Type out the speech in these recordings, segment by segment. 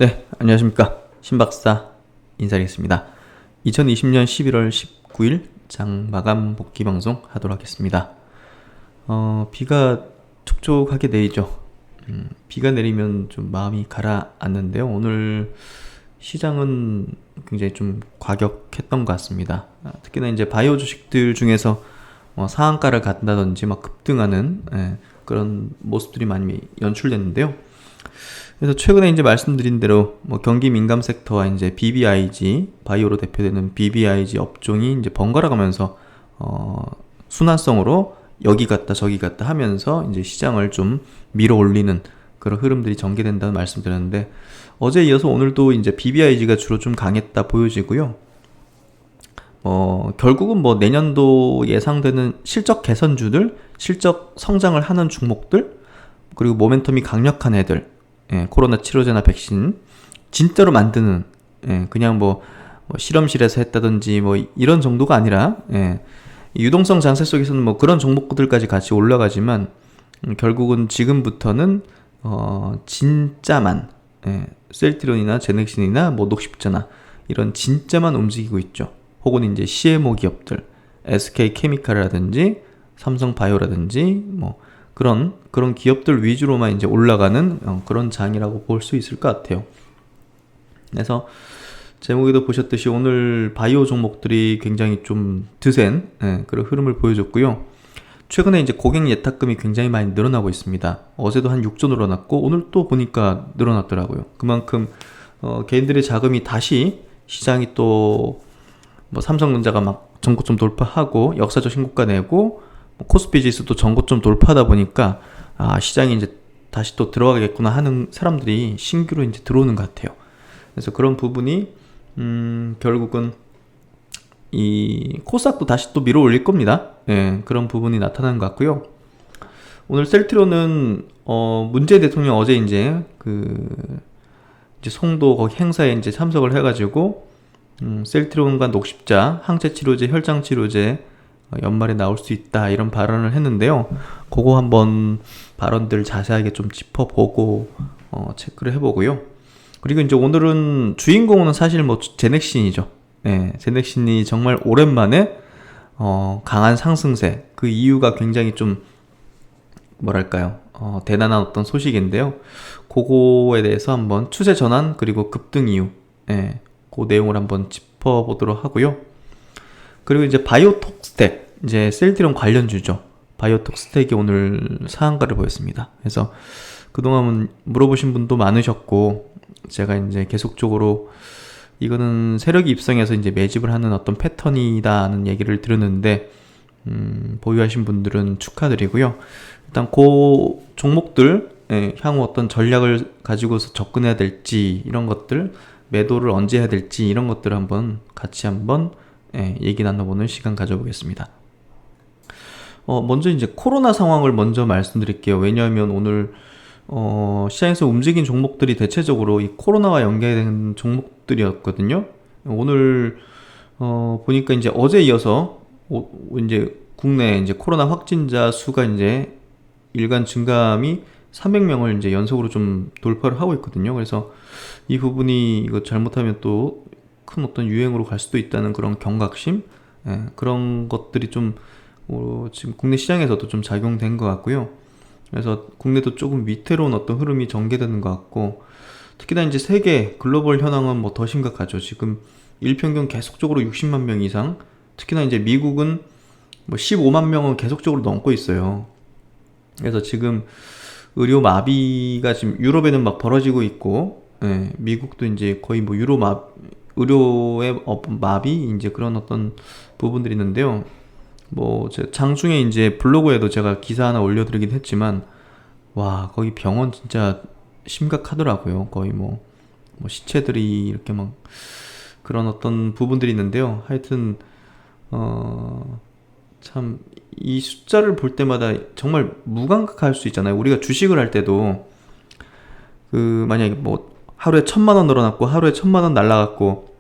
네, 안녕하십니까. 신박사 인사드리겠습니다. 2020년 11월 19일 장 마감 복귀 방송 하도록 하겠습니다. 비가 촉촉하게 내리죠. 비가 내리면 좀 마음이 가라앉는데요. 오늘 시장은 굉장히 좀 과격했던 것 같습니다. 특히나 이제 바이오 주식들 중에서 상한가를 간다든지 막 급등하는 그런 모습들이 많이 연출됐는데요. 그래서 최근에 이제 말씀드린 대로 경기 민감 섹터와 이제 BBIG 바이오로 대표되는 BBIG 업종이 이제 번갈아 가면서 순환성으로 여기 갔다 저기 갔다 하면서 이제 시장을 좀 밀어 올리는 그런 흐름들이 전개된다는 말씀드렸는데, 어제 이어서 오늘도 이제 BBIG가 주로 좀 강했다 보여지고요. 결국은 내년도 예상되는 실적 개선주들, 실적 성장을 하는 종목들, 그리고 모멘텀이 강력한 애들, 코로나 치료제나 백신 진짜로 만드는, 그냥 실험실에서 했다든지 이런 정도가 아니라, 유동성 장세 속에서는 그런 종목들까지 같이 올라가지만, 결국은 지금부터는 진짜만, 셀트리온이나 제넥신이나 녹십자나 이런 진짜만 움직이고 있죠. 혹은 이제 CMO 기업들, SK케미칼이라든지 삼성바이오라든지 그런 기업들 위주로만 이제 올라가는 그런 장이라고 볼 수 있을 것 같아요. 그래서 제목에도 보셨듯이 오늘 바이오 종목들이 굉장히 좀 드센 그런 흐름을 보여줬고요. 최근에 이제 고객 예탁금이 굉장히 많이 늘어나고 있습니다. 어제도 한 6조 늘어났고 오늘 또 보니까 늘어났더라고요. 그만큼 개인들의 자금이 다시 시장이 또 삼성전자가 막 전고점 돌파하고 역사적 신고가 내고 코스피 지수도 전고점 돌파하다 보니까 시장이 이제 다시 또 들어가겠구나 하는 사람들이 신규로 이제 들어오는 것 같아요. 그래서 그런 부분이 결국은 이 코스닥도 다시 또 밀어 올릴 겁니다. 그런 부분이 나타나는 것 같고요. 오늘 셀트리온은 문재인 대통령 어제 이제 송도 거기 행사에 이제 참석을 해가지고 셀트리온과 녹십자, 항체치료제, 혈장치료제 연말에 나올 수 있다 이런 발언을 했는데요. 그거 한번 발언들 자세하게 좀 짚어보고 체크를 해보고요. 그리고 이제 오늘은 주인공은 사실 제넥신이죠. 제넥신이 정말 오랜만에 강한 상승세, 그 이유가 굉장히 좀 대단한 어떤 소식인데요. 그거에 대해서 한번 추세 전환 그리고 급등 이유, 그 내용을 한번 짚어보도록 하고요. 그리고 이제 바이오톡스텍, 이제 셀트리온 관련주죠. 바이오톡스텍이 오늘 상한가를 보였습니다. 그래서 그동안 물어보신 분도 많으셨고, 제가 이제 계속적으로 이거는 세력이 입성해서 이제 매집을 하는 어떤 패턴이다는 얘기를 들었는데, 보유하신 분들은 축하드리고요. 일단 그 종목들 향후 어떤 전략을 가지고서 접근해야 될지, 이런 것들, 매도를 언제 해야 될지 이런 것들을 같이 한번 얘기 나눠보는 시간 가져보겠습니다. 먼저 이제 코로나 상황을 먼저 말씀드릴게요. 왜냐하면 오늘 시장에서 움직인 종목들이 대체적으로 이 코로나와 연계된 종목들이었거든요. 오늘 보니까 이제 어제 이어서 이제 국내 이제 코로나 확진자 수가 이제 일간 증감이 300명을 이제 연속으로 좀 돌파를 하고 있거든요. 그래서 이 부분이 이거 잘못하면 또 큰 어떤 유행으로 갈 수도 있다는 그런 경각심, 그런 것들이 좀 지금 국내 시장에서도 좀 작용된 것 같고요. 그래서 국내도 조금 위태로운 어떤 흐름이 전개되는 것 같고, 특히나 이제 세계 글로벌 현황은 더 심각하죠. 지금 일평균 계속적으로 60만 명 이상, 특히나 이제 미국은 15만 명은 계속적으로 넘고 있어요. 그래서 지금 의료 마비가 지금 유럽에는 막 벌어지고 있고, 미국도 이제 거의 의료의 마비 이제 그런 어떤 부분들이 있는데요. 장중에 이제 블로그에도 제가 기사 하나 올려드리긴 했지만, 와, 거기 병원 진짜 심각하더라고요. 거의 시체들이 이렇게 그런 어떤 부분들이 있는데요. 하여튼 참 이 숫자를 볼 때마다 정말 무감각할 수 있잖아요. 우리가 주식을 할 때도 만약에 하루에 1,000만 원 늘어났고 하루에 1,000만 원 날라갔고,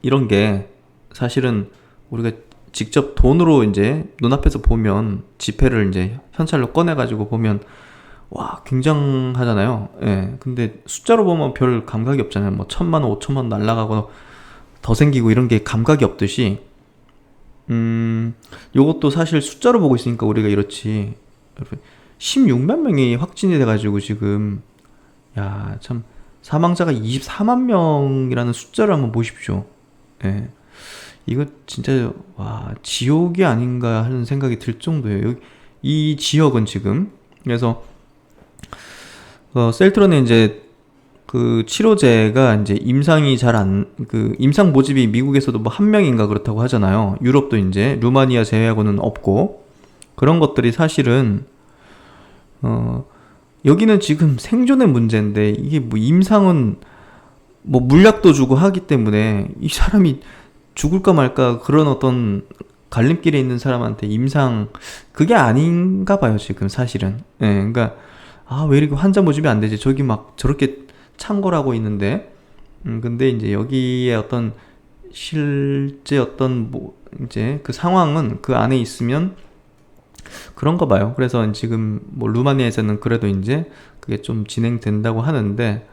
이런 게 사실은 우리가 직접 돈으로 이제 눈앞에서 보면, 지폐를 이제 현찰로 꺼내가지고 보면 와, 굉장하잖아요. 예. 근데 숫자로 보면 별 감각이 없잖아요. 뭐 1,000만 원, 5천만 원 날라가고 더 생기고 이런 게 감각이 없듯이, 요것도 사실 숫자로 보고 있으니까 우리가 이렇지. 여러분, 16만 명이 확진이 돼가지고 지금, 야, 참, 사망자가 24만 명이라는 숫자를 한번 보십시오. 예. 이거 진짜, 와, 지옥이 아닌가 하는 생각이 들 정도예요. 이 지역은 지금. 그래서, 셀트론의 이제 그 치료제가 이제 임상이 임상 모집이 미국에서도 뭐 한 명인가 그렇다고 하잖아요. 유럽도 이제 루마니아 제외하고는 없고, 그런 것들이 사실은, 여기는 지금 생존의 문제인데, 이게 뭐 임상은 뭐 물약도 주고 하기 때문에 이 사람이 죽을까 말까 그런 어떤 갈림길에 있는 사람한테 임상, 그게 아닌가 봐요, 지금 사실은. 예, 그러니까, 아, 왜 이렇게 환자 모집이 안 되지? 저기 막 저렇게 창궐하고 있는데, 근데 이제 여기에 어떤 실제 어떤 뭐 이제 그 상황은 그 안에 있으면 그런가 봐요. 그래서 지금 뭐 루마니아에서는 그래도 이제 그게 좀 진행된다고 하는데,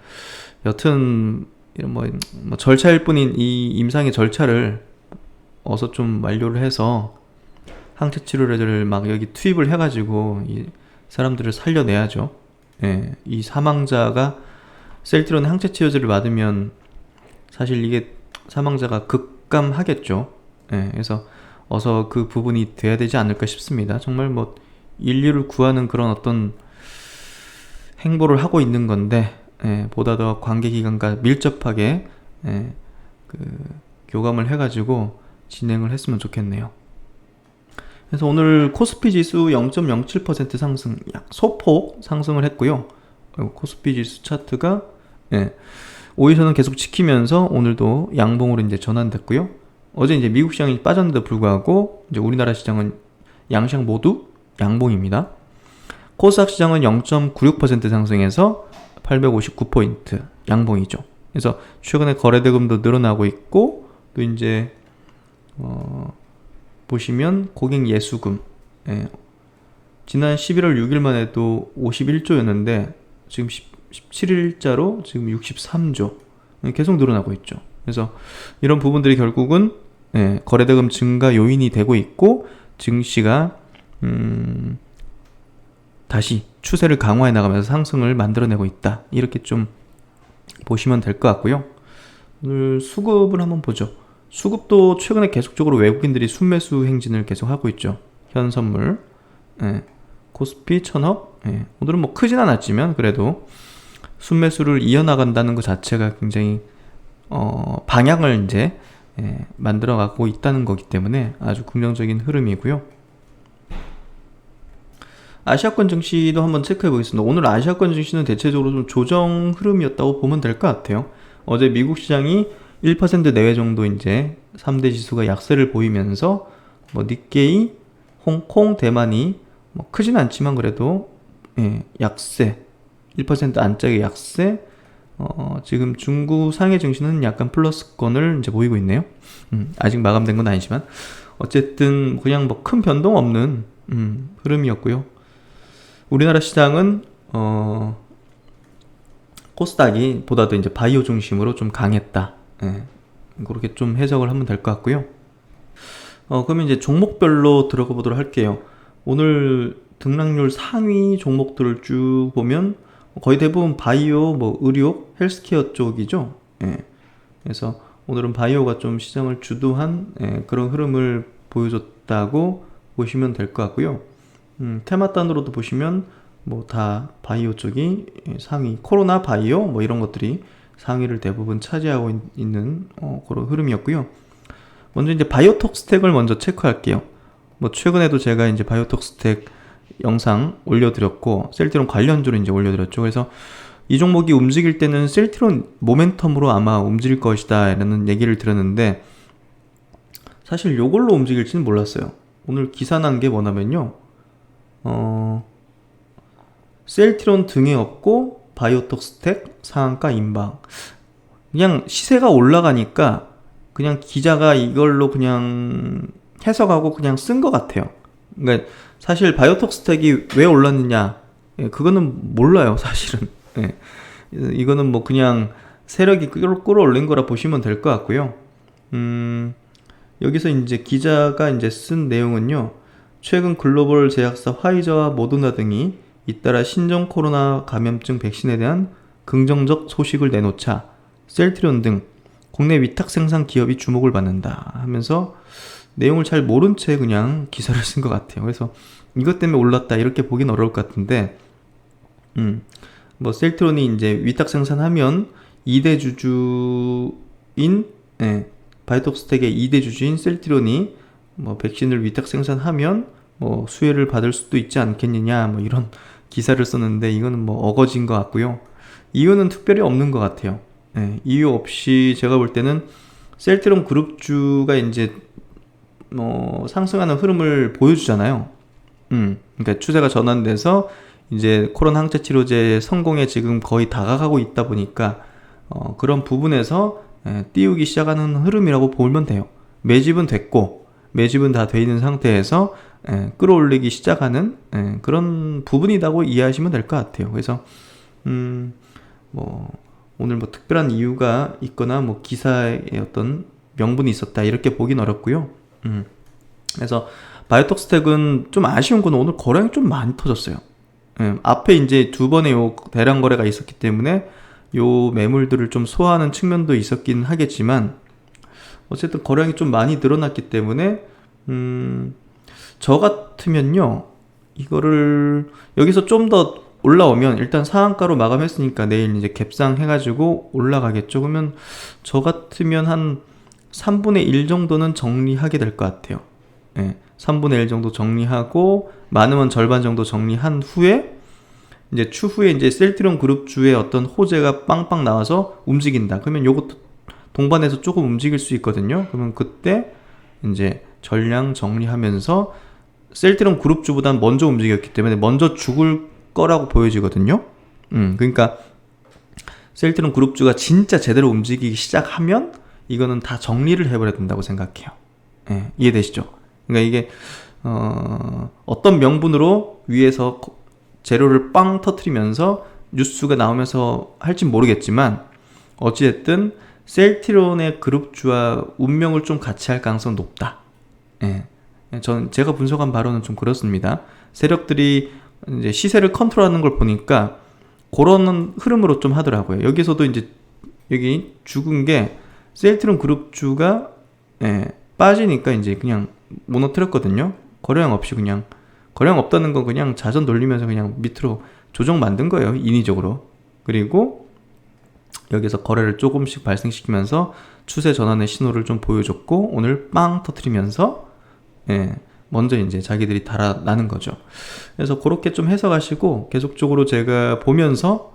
여튼 이런 뭐 절차일 뿐인 이 임상의 절차를 어서 좀 완료를 해서 항체 치료제를 막 여기 투입을 해가지고 이 사람들을 살려내야죠. 예, 이 사망자가 셀트론의 항체 치료제를 맞으면 사실 이게 사망자가 급감하겠죠. 예, 그래서 어서 그 부분이 돼야 되지 않을까 싶습니다. 정말 뭐 인류를 구하는 그런 어떤 행보를 하고 있는 건데, 예, 보다 더 관계기관과 밀접하게, 예, 그 교감을 해가지고 진행을 했으면 좋겠네요. 그래서 오늘 코스피 지수 0.07% 상승, 소폭 상승을 했고요. 코스피 지수 차트가, 예, 5일선은 계속 지키면서 오늘도 양봉으로 이제 전환됐고요. 어제 이제 미국 시장이 빠졌는데도 불구하고 이제 우리나라 시장은 양시장 모두 양봉입니다. 코스닥 시장은 0.96% 상승해서 859포인트 양봉이죠. 그래서 최근에 거래대금도 늘어나고 있고, 또 이제 보시면 고객 예수금, 예, 지난 11월 6일만 해도 51조였는데 지금 17일자로 지금 63조 계속 늘어나고 있죠. 그래서 이런 부분들이 결국은, 예, 거래대금 증가 요인이 되고 있고, 증시가 다시 추세를 강화해 나가면서 상승을 만들어내고 있다, 이렇게 좀 보시면 될 것 같고요. 오늘 수급을 한번 보죠. 수급도 최근에 계속적으로 외국인들이 순매수 행진을 계속하고 있죠. 현선물, 예, 코스피, 천업, 예, 오늘은 뭐 크진 않았지만 그래도 순매수를 이어나간다는 것 자체가 굉장히 방향을 이제, 예, 만들어가고 있다는 거기 때문에 아주 긍정적인 흐름이고요. 아시아권 증시도 한번 체크해 보겠습니다. 오늘 아시아권 증시는 대체적으로 좀 조정 흐름이었다고 보면 될 것 같아요. 어제 미국 시장이 1% 내외 정도 이제 3대 지수가 약세를 보이면서 뭐 니케이, 홍콩, 대만이 뭐 크진 않지만 그래도, 예, 약세, 1% 안짝의 약세. 지금 중국 상해 증시는 약간 플러스권을 이제 보이고 있네요. 아직 마감된 건 아니지만 어쨌든 그냥 뭐 큰 변동 없는 흐름이었고요. 우리나라 시장은 코스닥이 보다도 이제 바이오 중심으로 좀 강했다. 예, 그렇게 좀 해석을 하면 될 것 같고요. 그러면 이제 종목별로 들어가 보도록 할게요. 오늘 등락률 상위 종목들을 쭉 보면 거의 대부분 바이오, 뭐 의료, 헬스케어 쪽이죠. 예, 그래서 오늘은 바이오가 좀 시장을 주도한, 예, 그런 흐름을 보여줬다고 보시면 될 것 같고요. 테마단으로도 보시면 뭐 다 바이오 쪽이 상위, 코로나 바이오 뭐 이런 것들이 상위를 대부분 차지하고 있는 그런 흐름이었고요. 먼저 이제 바이오톡 스택을 먼저 체크할게요. 뭐 최근에도 제가 이제 바이오톡 스택 영상 올려드렸고, 셀트론 관련주로 이제 올려드렸죠. 그래서 이 종목이 움직일 때는 셀트론 모멘텀으로 아마 움직일 것이다 라는 얘기를 드렸는데, 사실 요걸로 움직일지는 몰랐어요. 오늘 기사 난 게 뭐냐면요, 셀트론 등에 업고 바이오톡 스택 상한가 임박. 그냥 시세가 올라가니까 그냥 기자가 이걸로 그냥 해석하고 그냥 쓴 것 같아요. 그러니까 사실 바이오톡 스택이 왜 올랐느냐, 예, 그거는 몰라요, 사실은. 예. 이거는 뭐 그냥 세력이 끌어올린 거라 보시면 될 것 같고요. 여기서 이제 기자가 이제 쓴 내용은요. 최근 글로벌 제약사 화이저와 모더나 등이 잇따라 신종 코로나 감염증 백신에 대한 긍정적 소식을 내놓자 셀트리온 등 국내 위탁 생산 기업이 주목을 받는다 하면서 내용을 잘 모른 채 그냥 기사를 쓴 것 같아요. 그래서 이것 때문에 올랐다 이렇게 보긴 어려울 것 같은데, 뭐 셀트리온이 이제 위탁 생산하면 2대 주주인, 바이오톡스텍의 2대 주주인 셀트리온이 뭐 백신을 위탁 생산하면 뭐 수혜를 받을 수도 있지 않겠느냐 뭐 이런 기사를 썼는데, 이거는 뭐 어거진 것 같고요. 이유는 특별히 없는 것 같아요. 이유 없이 제가 볼 때는 셀트리온 그룹주가 이제 상승하는 흐름을 보여주잖아요. 그러니까 추세가 전환돼서 이제 코로나 항체 치료제 성공에 지금 거의 다가가고 있다 보니까 그런 부분에서 띄우기 시작하는 흐름이라고 보면 돼요. 매집은 됐고 매집은 다 돼 있는 상태에서 끌어올리기 시작하는 그런 부분이라고 이해하시면 될 것 같아요. 그래서 뭐 오늘 뭐 특별한 이유가 있거나 뭐 기사에 어떤 명분이 있었다 이렇게 보긴 어렵고요. 그래서 바이오톡스텍은 좀 아쉬운 건 오늘 거래량이 좀 많이 터졌어요. 앞에 이제 두 번의 요 대량 거래가 있었기 때문에 요 매물들을 좀 소화하는 측면도 있었긴 하겠지만, 어쨌든 거래량이 좀 많이 늘어났기 때문에 저 같으면요, 이거를 여기서 좀 더 올라오면 일단 상한가로 마감했으니까 내일 이제 갭상 해가지고 올라가겠죠. 그러면 저 같으면 한 3분의 1 정도는 정리하게 될 것 같아요. 3분의 1 정도 정리하고 많으면 절반 정도 정리한 후에 이제 추후에 이제 셀트리온 그룹주의 어떤 호재가 빵빵 나와서 움직인다. 그러면 요것도 동반해서 조금 움직일 수 있거든요. 그러면 그때 이제 전량 정리하면서 셀트리온 그룹주보단 먼저 움직였기 때문에 먼저 죽을 거라고 보여지거든요. 그러니까 셀트리온 그룹주가 진짜 제대로 움직이기 시작하면 이거는 다 정리를 해버려야 된다고 생각해요. 이해되시죠? 그러니까 이게 어떤 명분으로 위에서 재료를 빵 터트리면서 뉴스가 나오면서 할진 모르겠지만 어찌됐든 셀트리온의 그룹주와 운명을 좀 같이 할 가능성은 높다. 제가 분석한 바로는 좀 그렇습니다. 세력들이 이제 시세를 컨트롤하는 걸 보니까 그런 흐름으로 좀 하더라고요. 여기서도 이제 여기 죽은 게 셀트리온 그룹주가 빠지니까 이제 그냥 무너뜨렸거든요. 거래량 없이 그냥, 거래량 없다는 건 그냥 자전 돌리면서 그냥 밑으로 조정 만든 거예요, 인위적으로. 그리고 여기서 거래를 조금씩 발생시키면서 추세 전환의 신호를 좀 보여줬고 오늘 빵 터트리면서 먼저 이제 자기들이 달아나는 거죠. 그래서 그렇게 좀 해석하시고 계속적으로 제가 보면서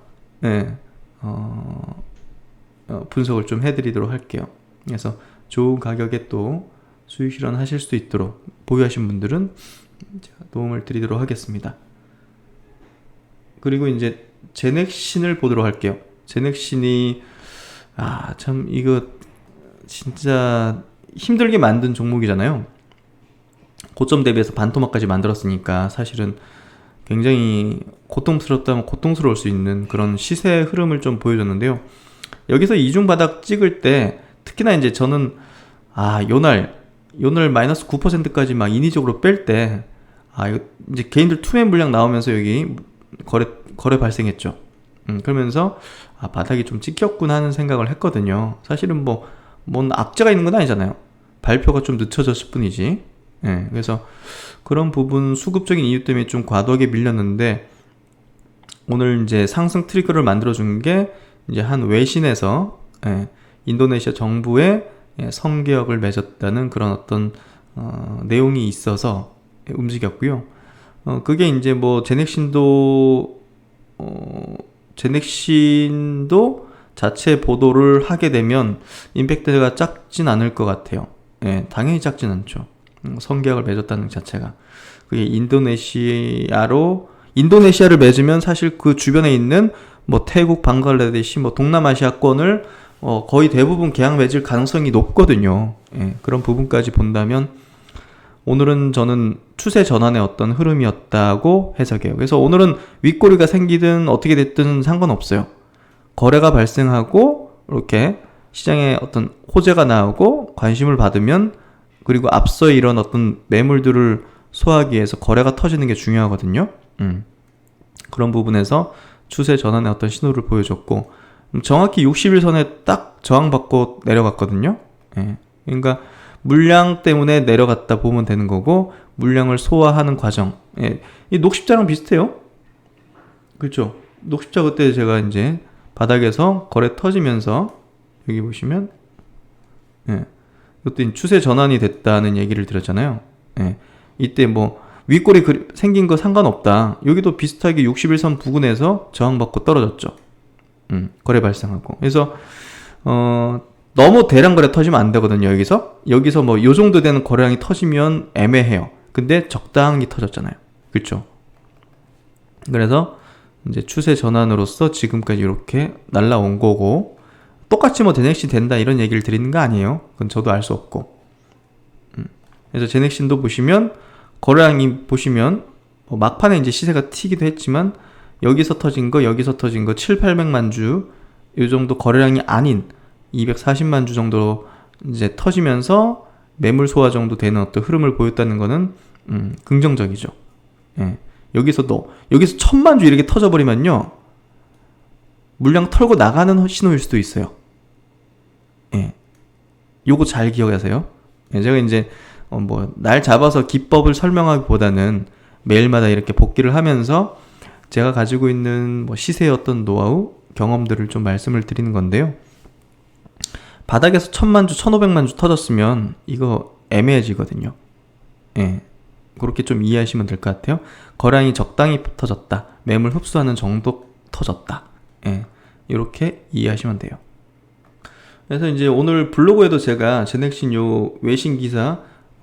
분석을 좀 해드리도록 할게요. 그래서 좋은 가격에 또 수익 실현하실 수 있도록 보유하신 분들은 제가 도움을 드리도록 하겠습니다. 그리고 이제 제넥신을 보도록 할게요. 제넥신이 참 이거 진짜 힘들게 만든 종목이잖아요. 고점 대비해서 반토막까지 만들었으니까 사실은 굉장히 고통스럽다면 고통스러울 수 있는 그런 시세 흐름을 좀 보여줬는데요. 여기서 이중 바닥 찍을 때 특히나 이제 저는 요날 마이너스 9%까지 막 인위적으로 뺄 때 이거 이제 개인들 투매 물량 나오면서 여기 거래 발생했죠. 그러면서 바닥이 좀 찍혔구나 하는 생각을 했거든요. 사실은 뭔 악재가 있는 건 아니잖아요. 발표가 좀 늦춰졌을 뿐이지. 그래서 그런 부분 수급적인 이유 때문에 좀 과도하게 밀렸는데 오늘 이제 상승 트리거를 만들어준 게 이제 한 외신에서 인도네시아 정부의 성계약을 맺었다는 그런 어떤 내용이 있어서 움직였고요. 그게 이제 뭐 제넥신도 자체 보도를 하게 되면 임팩트가 작진 않을 것 같아요. 당연히 작진 않죠. 성계약을 맺었다는 자체가. 그게 인도네시아를 맺으면 사실 그 주변에 있는 뭐 태국, 방글라데시, 뭐 동남아시아권을 거의 대부분 계약 맺을 가능성이 높거든요. 그런 부분까지 본다면 오늘은 저는 추세 전환의 어떤 흐름이었다고 해석해요. 그래서 오늘은 윗꼬리가 생기든 어떻게 됐든 상관없어요. 거래가 발생하고 이렇게 시장에 어떤 호재가 나오고 관심을 받으면, 그리고 앞서 이런 어떤 매물들을 소화하기 위해서 거래가 터지는 게 중요하거든요. 그런 부분에서 추세 전환의 어떤 신호를 보여줬고, 정확히 60일선에 딱 저항받고 내려갔거든요. 예. 그러니까 물량 때문에 내려갔다 보면 되는 거고, 물량을 소화하는 과정. 예. 이 녹십자랑 비슷해요. 그렇죠? 녹십자 그때 제가 이제 바닥에서 거래 터지면서 여기 보시면, 예. 이것도 추세 전환이 됐다는 얘기를 드렸잖아요. 예. 이때 뭐 윗골이 생긴 거 상관없다. 여기도 비슷하게 61선 부근에서 저항받고 떨어졌죠. 거래 발생하고. 그래서 너무 대량 거래 터지면 안 되거든요. 여기서 뭐 요 정도 되는 거래량이 터지면 애매해요. 근데 적당히 터졌잖아요. 그렇죠? 그래서 이제 추세 전환으로서 지금까지 이렇게 날라온 거고, 똑같이 뭐 제넥신 된다 이런 얘기를 드리는 거 아니에요. 그건 저도 알 수 없고. 그래서 제넥신도 보시면 거래량이 보시면 막판에 이제 시세가 튀기도 했지만, 여기서 터진 거 7, 800만 주 이 정도 거래량이 아닌 240만 주 정도 이제 터지면서 매물 소화 정도 되는 어떤 흐름을 보였다는 거는 긍정적이죠. 예. 여기서 1000만 주 이렇게 터져버리면요, 물량 털고 나가는 신호일 수도 있어요. 예. 요거 잘 기억하세요. 예. 제가 이제 날 잡아서 기법을 설명하기보다는 매일마다 이렇게 복기를 하면서 제가 가지고 있는 시세의 어떤 노하우, 경험들을 좀 말씀을 드리는 건데요. 바닥에서 1000만 주, 1500만 주 터졌으면 이거 애매해지거든요. 예. 그렇게 좀 이해하시면 될 것 같아요. 거래량이 적당히 터졌다. 매물 흡수하는 정도 터졌다. 예. 이렇게 이해하시면 돼요. 그래서 이제 오늘 블로그에도 제가 제넥신 요 외신 기사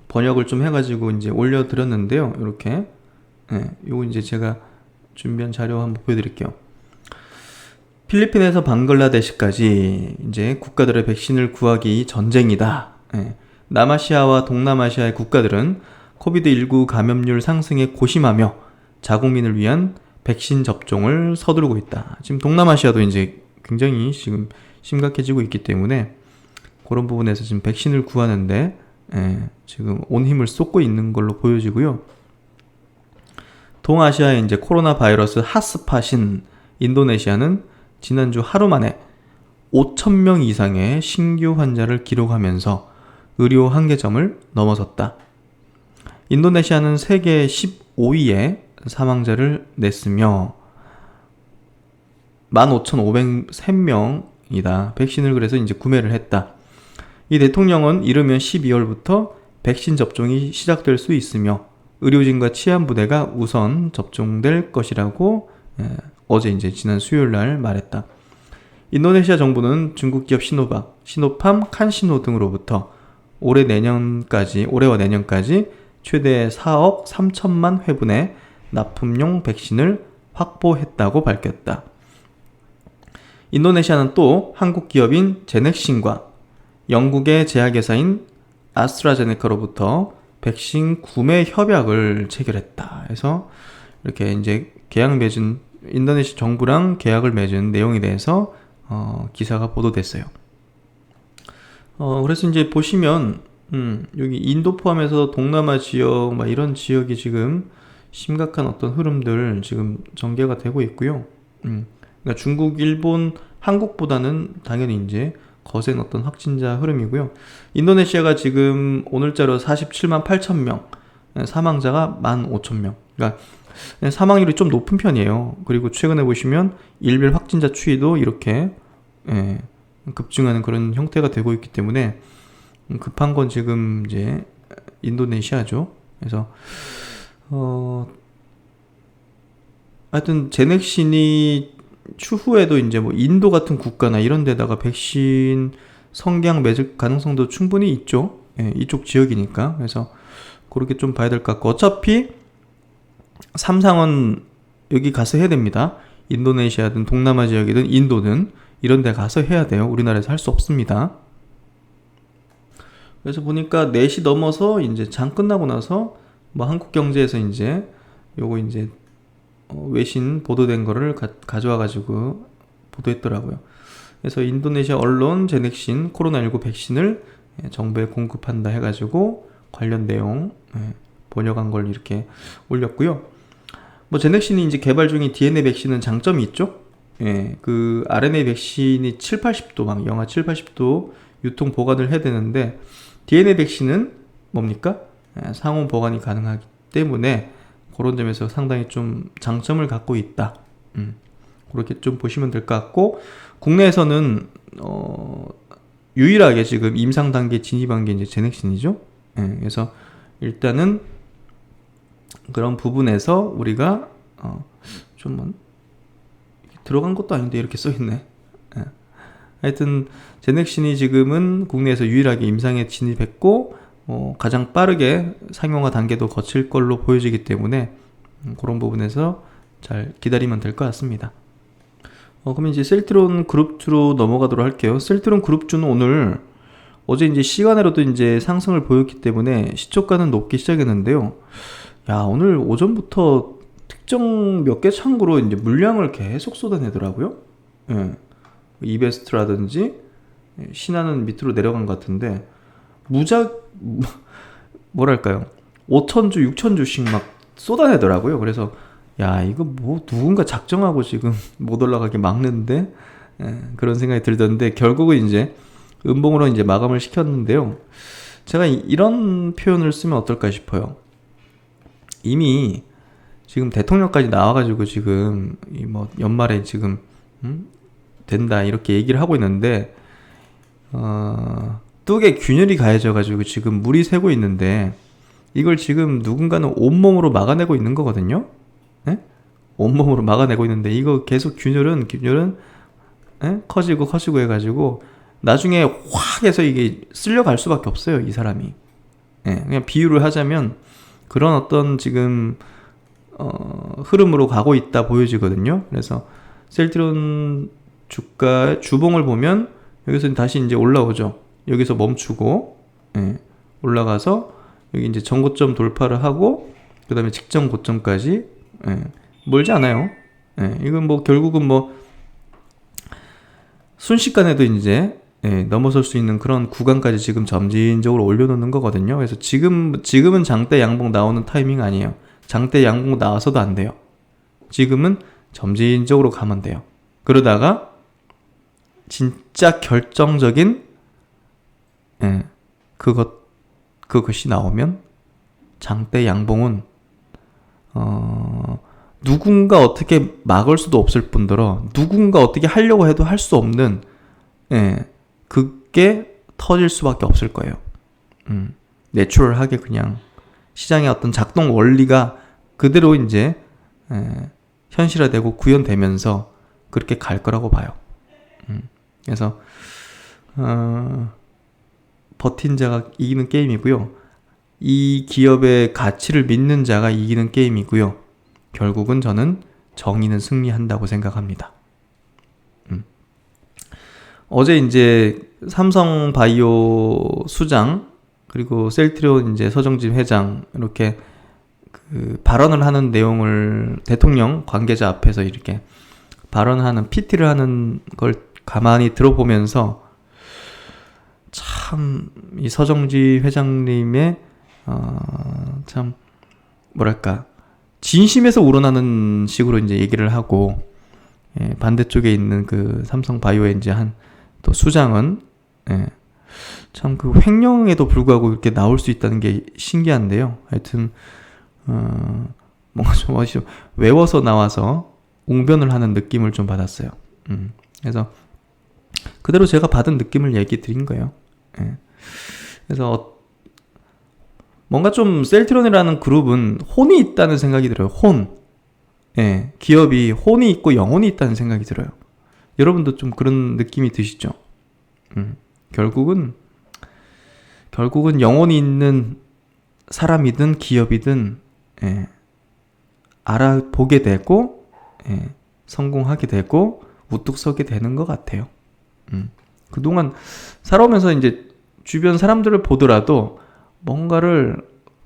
번역을 좀 해가지고 이제 올려드렸는데요. 이렇게. 예. 요거 이제 제가 준비한 자료 한번 보여드릴게요. 필리핀에서 방글라데시까지 이제 국가들의 백신을 구하기 전쟁이다. 예. 남아시아와 동남아시아의 국가들은 코비드19 감염률 상승에 고심하며 자국민을 위한 백신 접종을 서두르고 있다. 지금 동남아시아도 이제 굉장히 지금 심각해지고 있기 때문에 그런 부분에서 지금 백신을 구하는데 지금 온 힘을 쏟고 있는 걸로 보여지고요. 동아시아의 이제 코로나 바이러스 핫스팟인 인도네시아는 지난주 하루 만에 5,000명 이상의 신규 환자를 기록하면서 의료 한계점을 넘어섰다. 인도네시아는 세계 15위에 사망자를 냈으며 15,503명이다. 백신을 그래서 이제 구매를 했다. 이 대통령은 이르면 12월부터 백신 접종이 시작될 수 있으며 의료진과 치안부대가 우선 접종될 것이라고 어제 이제 지난 수요일 날 말했다. 인도네시아 정부는 중국 기업 시노팜, 칸시노 등으로부터 올해와 내년까지 최대 4억 3천만 회분의 납품용 백신을 확보했다고 밝혔다. 인도네시아는 또 한국 기업인 제넥신과 영국의 제약회사인 아스트라제네카로부터 백신 구매 협약을 체결했다. 그래서 이렇게 이제 인도네시아 정부랑 계약을 맺은 내용에 대해서 기사가 보도됐어요. 그래서 이제 보시면 여기 인도 포함해서 동남아 지역 이런 지역이 지금 심각한 어떤 흐름들 지금 전개가 되고 있고요. 그러니까 중국, 일본, 한국보다는 당연히 이제 거센 어떤 확진자 흐름이고요. 인도네시아가 지금 오늘자로 47만 8천 명, 사망자가 15,000명. 그러니까 사망률이 좀 높은 편이에요. 그리고 최근에 보시면 일별 확진자 추이도 이렇게 급증하는 그런 형태가 되고 있기 때문에 급한 건 지금 이제 인도네시아죠. 그래서 하여튼 제넥신이 추후에도 이제 인도 같은 국가나 이런 데다가 백신 성량 맺을 가능성도 충분히 있죠. 이쪽 지역이니까. 그래서 그렇게 좀 봐야 될 것 같고, 어차피 삼상은 여기 가서 해야 됩니다. 인도네시아든 동남아 지역이든 인도든 이런 데 가서 해야 돼요. 우리나라에서 할 수 없습니다. 그래서 보니까 4시 넘어서 이제 장 끝나고 나서 뭐 한국경제에서 이제 요거 이제 외신 보도된 거를 가져와 가지고 보도했더라고요. 그래서 인도네시아 언론 제넥신 코로나19 백신을 정부에 공급한다 해가지고 관련 내용 번역한 걸 이렇게 올렸고요. 뭐 제넥신이 이제 개발 중인 DNA 백신은 장점이 있죠. 그 RNA 백신이 7, 80도 막 영하 7, 80도 유통 보관을 해야 되는데 DNA 백신은 뭡니까? 상온 보관이 가능하기 때문에 그런 점에서 상당히 좀 장점을 갖고 있다. 그렇게 좀 보시면 될 것 같고, 국내에서는 유일하게 지금 임상 단계 진입한 게 이제 제넥신이죠. 그래서 일단은 그런 부분에서 우리가 좀 들어간 것도 아닌데 이렇게 써있네. 하여튼 제넥신이 지금은 국내에서 유일하게 임상에 진입했고 가장 빠르게 상용화 단계도 거칠 걸로 보여지기 때문에 그런 부분에서 잘 기다리면 될 것 같습니다. 그러면 이제 셀트론 그룹2로 넘어가도록 할게요. 셀트론 그룹2는 오늘 어제 이제 시간으로도 이제 상승을 보였기 때문에 시초가는 높게 시작했는데요. 야, 오늘 오전부터 특정 몇 개 창구로 이제 물량을 계속 쏟아내더라고요. 이베스트라든지 신한은 밑으로 내려간 것 같은데 뭐랄까요, 5,000주 6,000주씩 막 쏟아내더라고요. 그래서 야, 이거 뭐 누군가 작정하고 지금 못 올라가게 막는데 그런 생각이 들던데 결국은 이제 음봉으로 이제 마감을 시켰는데요. 제가 이런 표현을 쓰면 어떨까 싶어요. 이미 지금 대통령까지 나와가지고 지금 뭐 연말에 지금 된다 이렇게 얘기를 하고 있는데 뚝에 균열이 가해져가지고 지금 물이 새고 있는데 이걸 지금 누군가는 온몸으로 막아내고 있는 거거든요. 온몸으로 막아내고 있는데 이거 계속 균열은 커지고 해가지고 나중에 확 해서 이게 쓸려갈 수밖에 없어요, 이 사람이. 그냥 비유를 하자면 그런 어떤 지금 흐름으로 가고 있다 보여지거든요. 그래서 셀트론 주가 주봉을 보면 여기서 다시 이제 올라오죠. 여기서 멈추고 올라가서 여기 이제 전고점 돌파를 하고 그 다음에 직전 고점까지 멀지 않아요. 이건 뭐 결국은 뭐 순식간에도 이제 넘어설 수 있는 그런 구간까지 지금 점진적으로 올려놓는 거거든요. 그래서 지금은 장대 양봉 나오는 타이밍 아니에요. 장대 양봉 나와서도 안 돼요. 지금은 점진적으로 가면 돼요. 그러다가 진짜 결정적인 그것이 나오면 장대 양봉은 누군가 어떻게 막을 수도 없을 뿐더러 누군가 어떻게 하려고 해도 할 수 없는 그게 터질 수밖에 없을 거예요. 내추럴하게 그냥 시장의 어떤 작동 원리가 그대로 이제 현실화되고 구현되면서 그렇게 갈 거라고 봐요. 그래서 버틴 자가 이기는 게임이고요. 이 기업의 가치를 믿는 자가 이기는 게임이고요. 결국은 저는 정의는 승리한다고 생각합니다. 어제 이제 삼성바이오 수장 그리고 셀트리온 이제 서정진 회장 이렇게 그 발언을 하는 내용을 대통령 관계자 앞에서 이렇게 발언하는 PT를 하는 걸 가만히 들어보면서 참 이 서정진 회장님의 참 뭐랄까 진심에서 우러나는 식으로 이제 얘기를 하고 반대쪽에 있는 그 삼성바이오의 이제 한 또 수장은 참 그 횡령에도 불구하고 이렇게 나올 수 있다는 게 신기한데요. 하여튼 뭔가 좀 외워서 나와서 웅변을 하는 느낌을 좀 받았어요. 그래서 그대로 제가 받은 느낌을 얘기 드린 거예요. 그래서 뭔가 좀 셀트론이라는 그룹은 혼이 있다는 생각이 들어요. 혼. 기업이 혼이 있고 영혼이 있다는 생각이 들어요. 여러분도 좀 그런 느낌이 드시죠? 결국은 영혼이 있는 사람이든 기업이든 알아보게 되고 성공하게 되고 우뚝 서게 되는 것 같아요. 그동안 살아오면서 이제 주변 사람들을 보더라도 뭔가를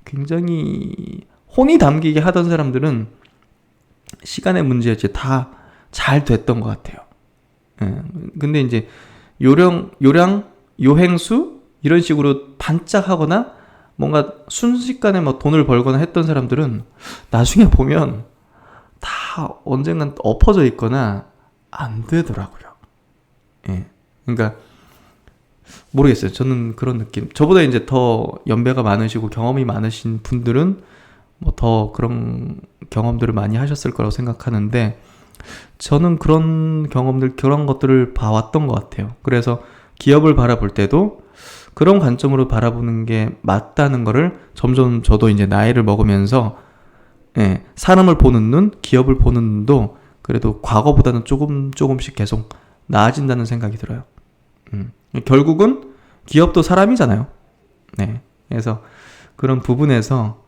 굉장히 혼이 담기게 하던 사람들은 시간의 문제였지 다 잘 됐던 것 같아요. 예. 근데 이제 요령, 요행수 이런 식으로 반짝하거나 뭔가 순식간에 막 돈을 벌거나 했던 사람들은 나중에 보면 다 언젠간 엎어져 있거나 안 되더라고요. 예. 그러니까 모르겠어요. 저는 그런 느낌. 저보다 이제 더 연배가 많으시고 경험이 많으신 분들은 뭐 더 그런 경험들을 많이 하셨을 거라고 생각하는데 저는 그런 경험들, 그런 것들을 봐왔던 것 같아요. 그래서 기업을 바라볼 때도 그런 관점으로 바라보는 게 맞다는 거를 점점 저도 이제 나이를 먹으면서 사람을 보는 눈, 기업을 보는 눈도 그래도 과거보다는 조금씩 계속 나아진다는 생각이 들어요. 결국은 기업도 사람이잖아요. 네. 그래서 그런 부분에서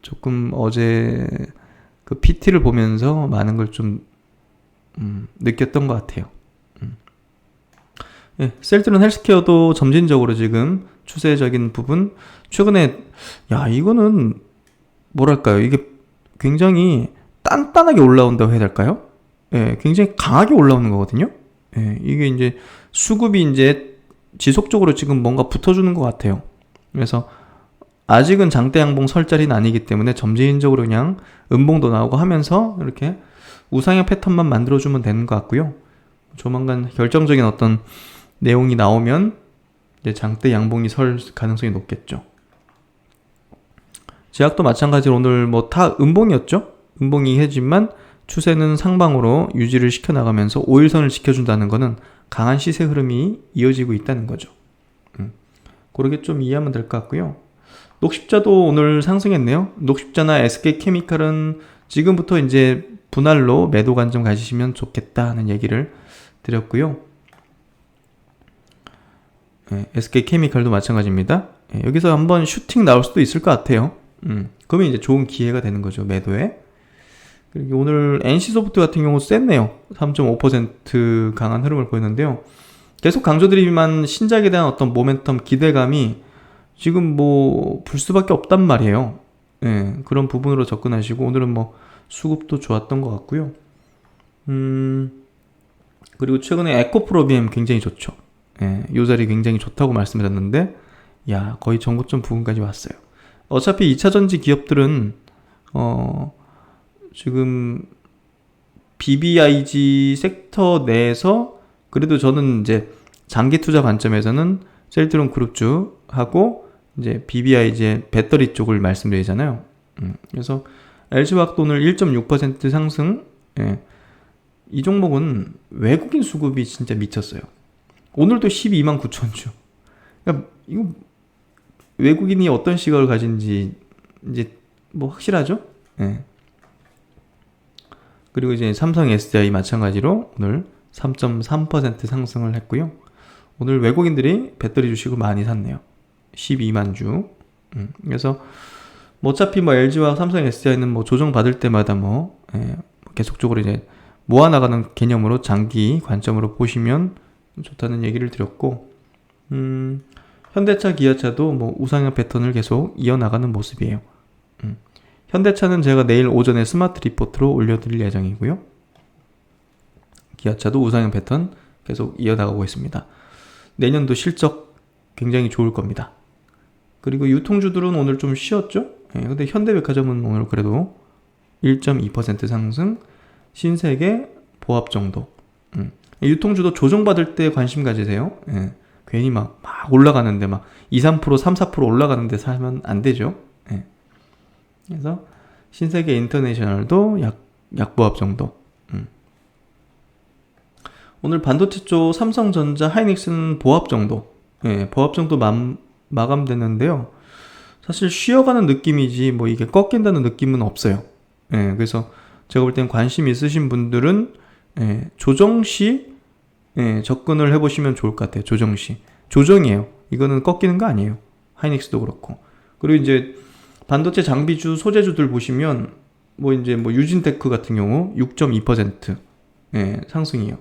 조금 어제 그 PT를 보면서 많은 걸 좀 느꼈던 것 같아요. 예, 셀트론 헬스케어도 점진적으로 지금 추세적인 부분 최근에 이거는 뭐랄까요, 이게 굉장히 단단하게 올라온다고 해야 될까요? 예, 굉장히 강하게 올라오는 거거든요. 예, 이게 이제 수급이 이제 지속적으로 지금 뭔가 붙어주는 것 같아요. 그래서 아직은 장대 양봉 설 자리는 아니기 때문에 점진적으로 그냥 음봉도 나오고 하면서 이렇게 우상향 패턴만 만들어주면 되는 것 같고요. 조만간 결정적인 어떤 내용이 나오면 이제 장대 양봉이 설 가능성이 높겠죠. 제약도 마찬가지로 오늘 뭐 다 음봉이었죠. 음봉이 해지만 추세는 상방으로 유지를 시켜나가면서 5일선을 지켜준다는 것은 강한 시세 흐름이 이어지고 있다는 거죠. 그렇게 좀 이해하면 될 것 같고요. 녹십자도 오늘 상승했네요. 녹십자나 SK케미칼은 지금부터 이제 분할로 매도 관점 가지시면 좋겠다는 얘기를 드렸고요. SK케미칼도 마찬가지입니다. 여기서 한번 슈팅 나올 수도 있을 것 같아요. 그러면 이제 좋은 기회가 되는 거죠, 매도에. 그리고 오늘 NC소프트 같은 경우 셌네요. 3.5% 강한 흐름을 보였는데요. 계속 강조드리지만 신작에 대한 어떤 모멘텀, 기대감이 지금 뭐 불 수밖에 없단 말이에요. 그런 부분으로 접근하시고 오늘은 뭐 수급도 좋았던 것 같고요. 그리고 최근에 에코프로비엠 굉장히 좋죠. 요 자리 굉장히 좋다고 말씀드렸는데 거의 전고점 부근까지 왔어요. 어차피 2차전지 기업들은 지금 BBIG 섹터 내에서 그래도 저는 이제 장기 투자 관점에서는 셀트론 그룹주하고 이제 BBIG의 배터리 쪽을 말씀드리잖아요. 그래서 LG화학도 오늘 1.6% 상승. 이 종목은 외국인 수급이 진짜 미쳤어요. 오늘도 12만 9천 주. 그러니까 이거 외국인이 어떤 시각을 가진지 이제 뭐 확실하죠? 그리고 이제 삼성 SDI 마찬가지로 오늘 3.3% 상승을 했고요. 오늘 외국인들이 배터리 주식을 많이 샀네요. 12만 주. 그래서 뭐 어차피 뭐 LG와 삼성 SDI는 뭐 조정 받을 때마다 계속적으로 이제 모아나가는 개념으로 장기 관점으로 보시면 좋다는 얘기를 드렸고, 현대차, 기아차도 뭐 우상향 패턴을 계속 이어나가는 모습이에요. 현대차는 제가 내일 오전에 스마트 리포트로 올려드릴 예정이고요. 기아차도 우상향 패턴 계속 이어나가고 있습니다. 내년도 실적 굉장히 좋을 겁니다. 그리고 유통주들은 오늘 좀 쉬었죠? 근데 현대백화점은 오늘 그래도 1.2% 상승, 신세계 보합 정도. 유통주도 조정받을 때 관심 가지세요. 괜히 막 올라가는데 막 2, 3%, 3, 4% 올라가는데 사면 안 되죠. 그래서 신세계 인터내셔널도 약보합 정도. 오늘 반도체 쪽 삼성전자, 하이닉스는 보합 정도. 보합 정도 마감됐는데요. 사실 쉬어가는 느낌이지 뭐 이게 꺾인다는 느낌은 없어요. 그래서 제가 볼 땐 관심 있으신 분들은 조정시 접근을 해보시면 좋을 것 같아요. 조정시. 조정이에요. 이거는 꺾이는 거 아니에요. 하이닉스도 그렇고. 그리고 이제 반도체 장비주, 소재주들 보시면 뭐 이제 뭐 유진테크 같은 경우 6.2% 상승이에요.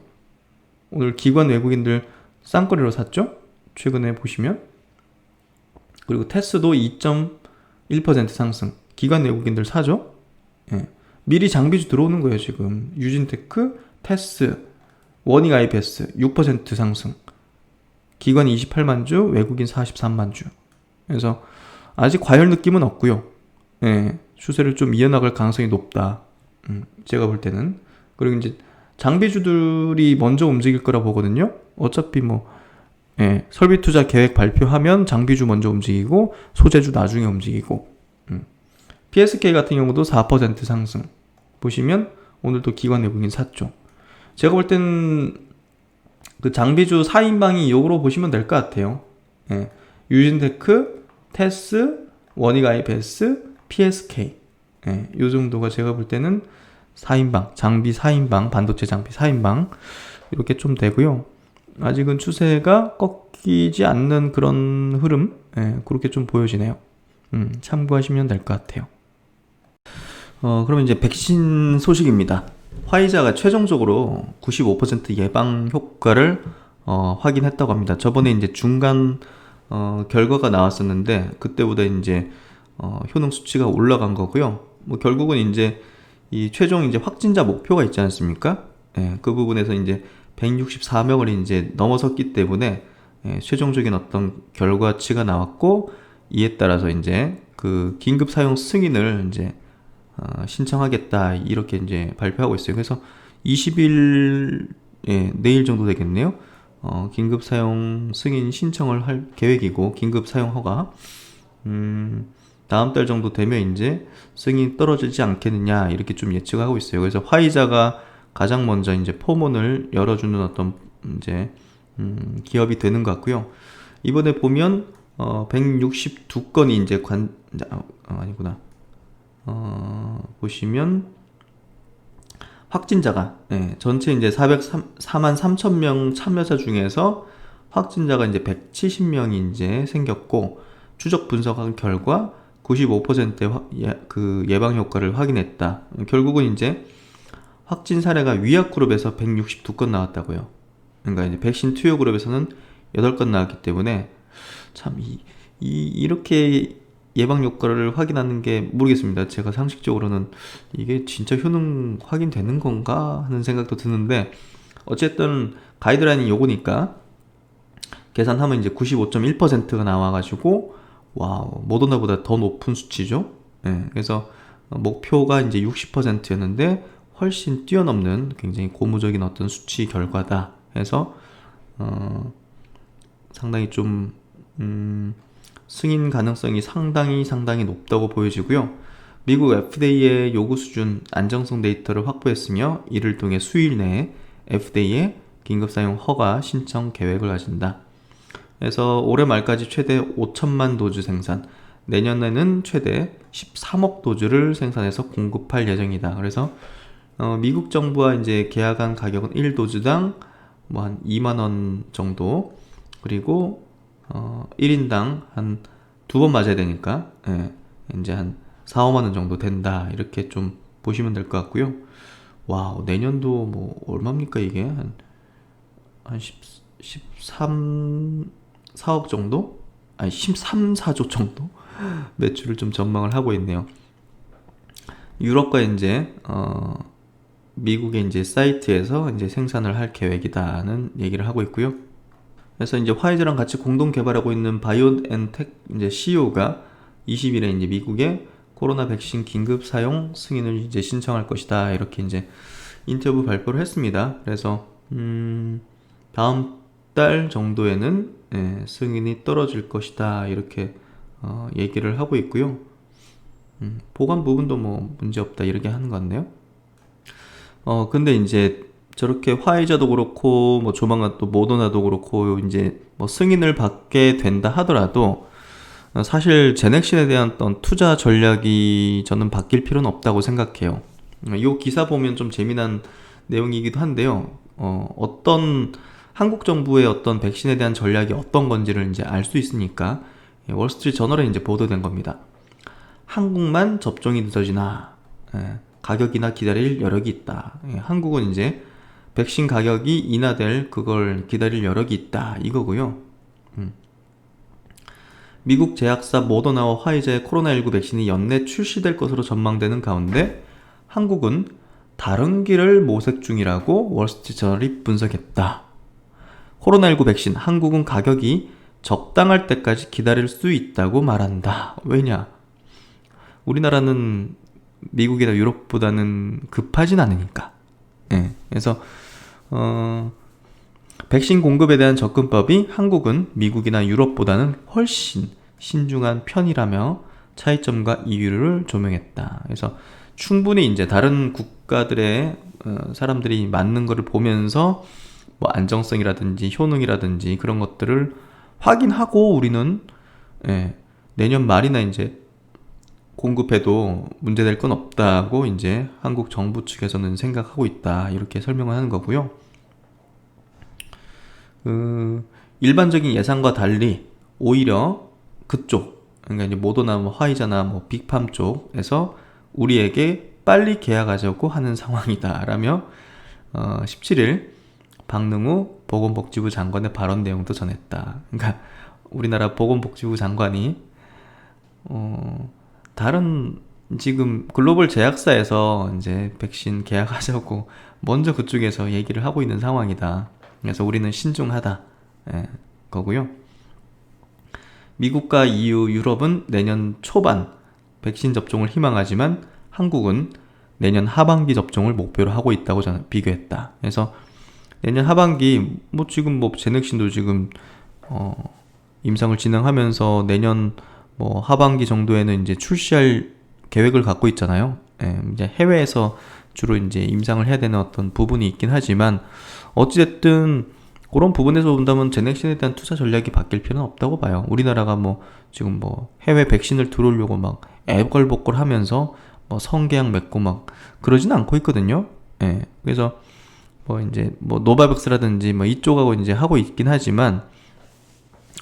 오늘 기관 외국인들 쌍거리로 샀죠? 최근에 보시면 그리고 테스도 2.1% 상승. 기관 외국인들 사죠? 예. 미리 장비주 들어오는 거예요, 지금. 유진테크, 테스, 워닝 IPS 6% 상승. 기관 28만 주, 외국인 43만 주. 그래서 아직 과열 느낌은 없고요. 예. 추세를 좀 이어나갈 가능성이 높다. 제가 볼 때는. 그리고 이제 장비주들이 먼저 움직일 거라 보거든요. 어차피 예, 설비 투자 계획 발표하면 장비주 먼저 움직이고 소재주 나중에 움직이고. PSK 같은 경우도 4% 상승. 보시면 오늘도 기관 외국인 샀죠. 제가 볼 땐 그 장비주 4인방이 요거로 보시면 될 것 같아요. 예, 유진테크, 테스, 워닝 IPS, PSK. 예, 요 정도가 제가 볼 때는 4인방, 장비 4인방, 반도체 장비 4인방 이렇게 좀 되고요. 아직은 추세가 꺾이지 않는 그런 흐름, 예, 그렇게 좀 보여지네요. 참고하시면 될 것 같아요. 그러면 이제 백신 소식입니다. 화이자가 최종적으로 95% 예방 효과를 확인했다고 합니다. 저번에 이제 중간 결과가 나왔었는데 그때보다 이제 효능 수치가 올라간 거고요. 결국은 이제 이 최종 이제 확진자 목표가 있지 않습니까? 예, 그 부분에서 이제 164명을 이제 넘어섰기 때문에 예, 최종적인 어떤 결과치가 나왔고 이에 따라서 이제 그 긴급 사용 승인을 이제 신청하겠다 이렇게 이제 발표하고 있어요. 그래서 20일 예, 내일 정도 되겠네요. 긴급 사용 승인 신청을 할 계획이고 긴급 사용 허가 다음 달 정도 되면 이제 승인이 떨어지지 않겠느냐 이렇게 좀 예측하고 있어요. 그래서 화이자가 가장 먼저 이제 포문을 열어주는 어떤 이제 기업이 되는 것 같고요. 이번에 보면 162건이 이제 아니구나. 보시면 확진자가 예, 전체 이제 4만 3천 명 참여자 중에서 확진자가 이제 170명이 이제 생겼고 추적 분석한 결과 95%의 그 예방 효과를 확인했다. 결국은 이제 확진 사례가 위약 그룹에서 162건 나왔다고요. 그러니까 이제 백신 투여 그룹에서는 8건 나왔기 때문에 참 이렇게 예방 효과를 확인하는 게 모르겠습니다. 제가 상식적으로는 이게 진짜 효능 확인되는 건가 하는 생각도 드는데 어쨌든 가이드라인이 요거니까 계산하면 이제 95.1%가 나와가지고 와우 모더나보다 더 높은 수치죠. 예, 그래서 목표가 이제 60%였는데 훨씬 뛰어넘는 굉장히 고무적인 어떤 수치 결과다 해서 상당히 좀 승인 가능성이 상당히 높다고 보여지고요. 미국 FDA의 요구 수준 안정성 데이터를 확보했으며 이를 통해 수일 내에 FDA에 긴급 사용 허가 신청 계획을 가진다. 그래서 올해 말까지 최대 5천만 도즈 생산, 내년에는 최대 13억 도즈를 생산해서 공급할 예정이다. 그래서 미국 정부와 이제 계약한 가격은 1도즈당 뭐 한 2만 원 정도, 그리고 1인당 한 2번 맞아야 되니까 예, 이제 한 4, 5만 원 정도 된다. 이렇게 좀 보시면 될 것 같고요. 와우, 내년도 뭐 얼마입니까 이게? 한 4억 정도? 아니 13, 4조 정도? 매출을 좀 전망을 하고 있네요. 유럽과 이제 미국의 이제 사이트에서 이제 생산을 할 계획이다는 얘기를 하고 있고요. 그래서 이제 화이자랑 같이 공동 개발하고 있는 바이오엔텍 이제 CEO가 20일에 이제 미국에 코로나 백신 긴급 사용 승인을 이제 신청할 것이다. 이렇게 이제 인터뷰 발표를 했습니다. 그래서 다음 달 정도에는 예, 승인이 떨어질 것이다. 이렇게 얘기를 하고 있고요. 보관 부분도 뭐 문제 없다. 이렇게 하는 것 같네요. 근데 이제 저렇게 화이자도 그렇고 뭐 조만간 또 모더나도 그렇고 이제 뭐 승인을 받게 된다 하더라도 사실 제넥신에 대한 어떤 투자 전략이 저는 바뀔 필요는 없다고 생각해요. 이 기사 보면 좀 재미난 내용이기도 한데요. 어떤 한국 정부의 어떤 백신에 대한 전략이 어떤 건지를 이제 알 수 있으니까 월스트리트 저널에 이제 보도된 겁니다. 한국만 접종이 늦어지나 가격이나 기다릴 여력이 있다. 한국은 이제 백신 가격이 인하될 그걸 기다릴 여력이 있다 이거고요. 미국 제약사 모더나와 화이자의 코로나19 백신이 연내 출시될 것으로 전망되는 가운데 한국은 다른 길을 모색 중이라고 월스트리트저널이 분석했다. 코로나19 백신 한국은 가격이 적당할 때까지 기다릴 수 있다고 말한다. 왜냐? 우리나라는 미국이나 유럽보다는 급하진 않으니까. 예. 그래서 백신 공급에 대한 접근법이 한국은 미국이나 유럽보다는 훨씬 신중한 편이라며 차이점과 이유를 조명했다. 그래서 충분히 이제 다른 국가들의 사람들이 맞는 거를 보면서 뭐 안정성이라든지 효능이라든지 그런 것들을 확인하고 우리는 내년 말이나 이제 공급해도 문제될 건 없다고 이제 한국 정부 측에서는 생각하고 있다. 이렇게 설명을 하는 거고요. 일반적인 예상과 달리 오히려 그쪽, 그러니까 이제 모더나 뭐 화이자나 뭐 빅팜 쪽에서 우리에게 빨리 계약하자고 하는 상황이다. 라며 17일 박능우 보건복지부 장관의 발언 내용도 전했다. 그러니까 우리나라 보건복지부 장관이 다른 지금 글로벌 제약사에서 이제 백신 계약하자고 먼저 그쪽에서 얘기를 하고 있는 상황이다. 그래서 우리는 신중하다. 거고요. 미국과 EU, 유럽은 내년 초반 백신 접종을 희망하지만 한국은 내년 하반기 접종을 목표로 하고 있다고 저는 비교했다. 그래서 내년 하반기 뭐 지금 뭐 제넥신도 지금 임상을 진행하면서 내년 뭐 하반기 정도에는 이제 출시할 계획을 갖고 있잖아요. 이제 해외에서 주로 이제 임상을 해야 되는 어떤 부분이 있긴 하지만 어찌됐든 그런 부분에서 본다면 제넥신에 대한 투자 전략이 바뀔 필요는 없다고 봐요. 우리나라가 뭐 지금 뭐 해외 백신을 들어오려고 막 애걸복걸 하면서 뭐 성계약 맺고 막 그러진 않고 있거든요. 그래서 뭐 이제 뭐 노바백스라든지 뭐 이쪽하고 이제 하고 있긴 하지만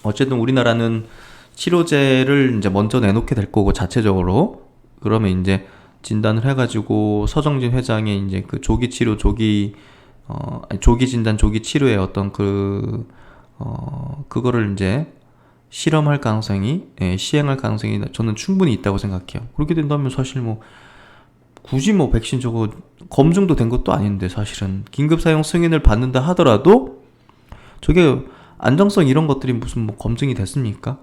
어쨌든 우리나라는 치료제를 이제 먼저 내놓게 될 거고 자체적으로 그러면 이제 진단을 해가지고 서정진 회장의 이제 그 조기 치료 조기 진단 조기 치료의 어떤 그거를 이제 실험할 가능성이 시행할 가능성이 저는 충분히 있다고 생각해요. 그렇게 된다면 사실 뭐 굳이 뭐 백신 저거 검증도 된 것도 아닌데 사실은 긴급 사용 승인을 받는다 하더라도 저게 안정성 이런 것들이 무슨 뭐 검증이 됐습니까?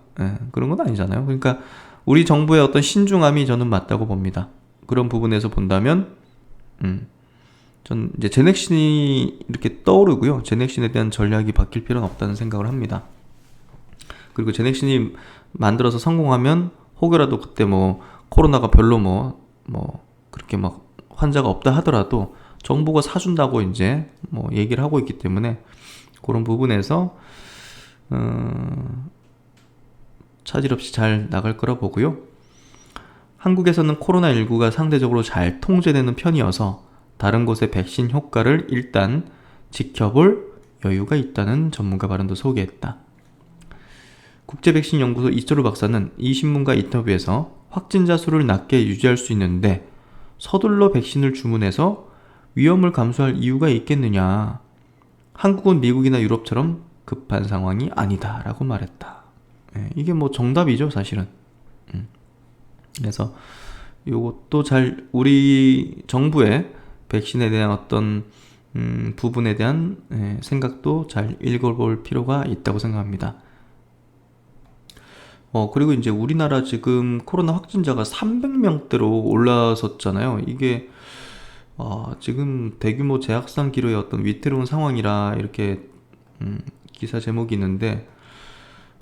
그런 건 아니잖아요. 그러니까 우리 정부의 어떤 신중함이 저는 맞다고 봅니다. 그런 부분에서 본다면 전 이제 제넥신이 이렇게 떠오르고요. 제넥신에 대한 전략이 바뀔 필요는 없다는 생각을 합니다. 그리고 제넥신이 만들어서 성공하면 혹여라도 그때 뭐 코로나가 별로 뭐 그렇게 막 환자가 없다 하더라도 정부가 사준다고 이제 뭐 얘기를 하고 있기 때문에 그런 부분에서 차질 없이 잘 나갈 거라 보고요. 한국에서는 코로나19가 상대적으로 잘 통제되는 편이어서 다른 곳의 백신 효과를 일단 지켜볼 여유가 있다는 전문가 발언도 소개했다. 국제백신연구소 이철우 박사는 이 신문과 인터뷰에서 확진자 수를 낮게 유지할 수 있는데 서둘러 백신을 주문해서 위험을 감수할 이유가 있겠느냐. 한국은 미국이나 유럽처럼 급한 상황이 아니다 라고 말했다. 이게 뭐 정답이죠 사실은. 그래서 이것도 잘 우리 정부의 백신에 대한 어떤 부분에 대한 생각도 잘 읽어볼 필요가 있다고 생각합니다. 그리고 이제 우리나라 지금 코로나 확진자가 300명대로 올라섰잖아요. 이게 지금 대규모 재확산 기로의 어떤 위태로운 상황이라 이렇게 기사 제목이 있는데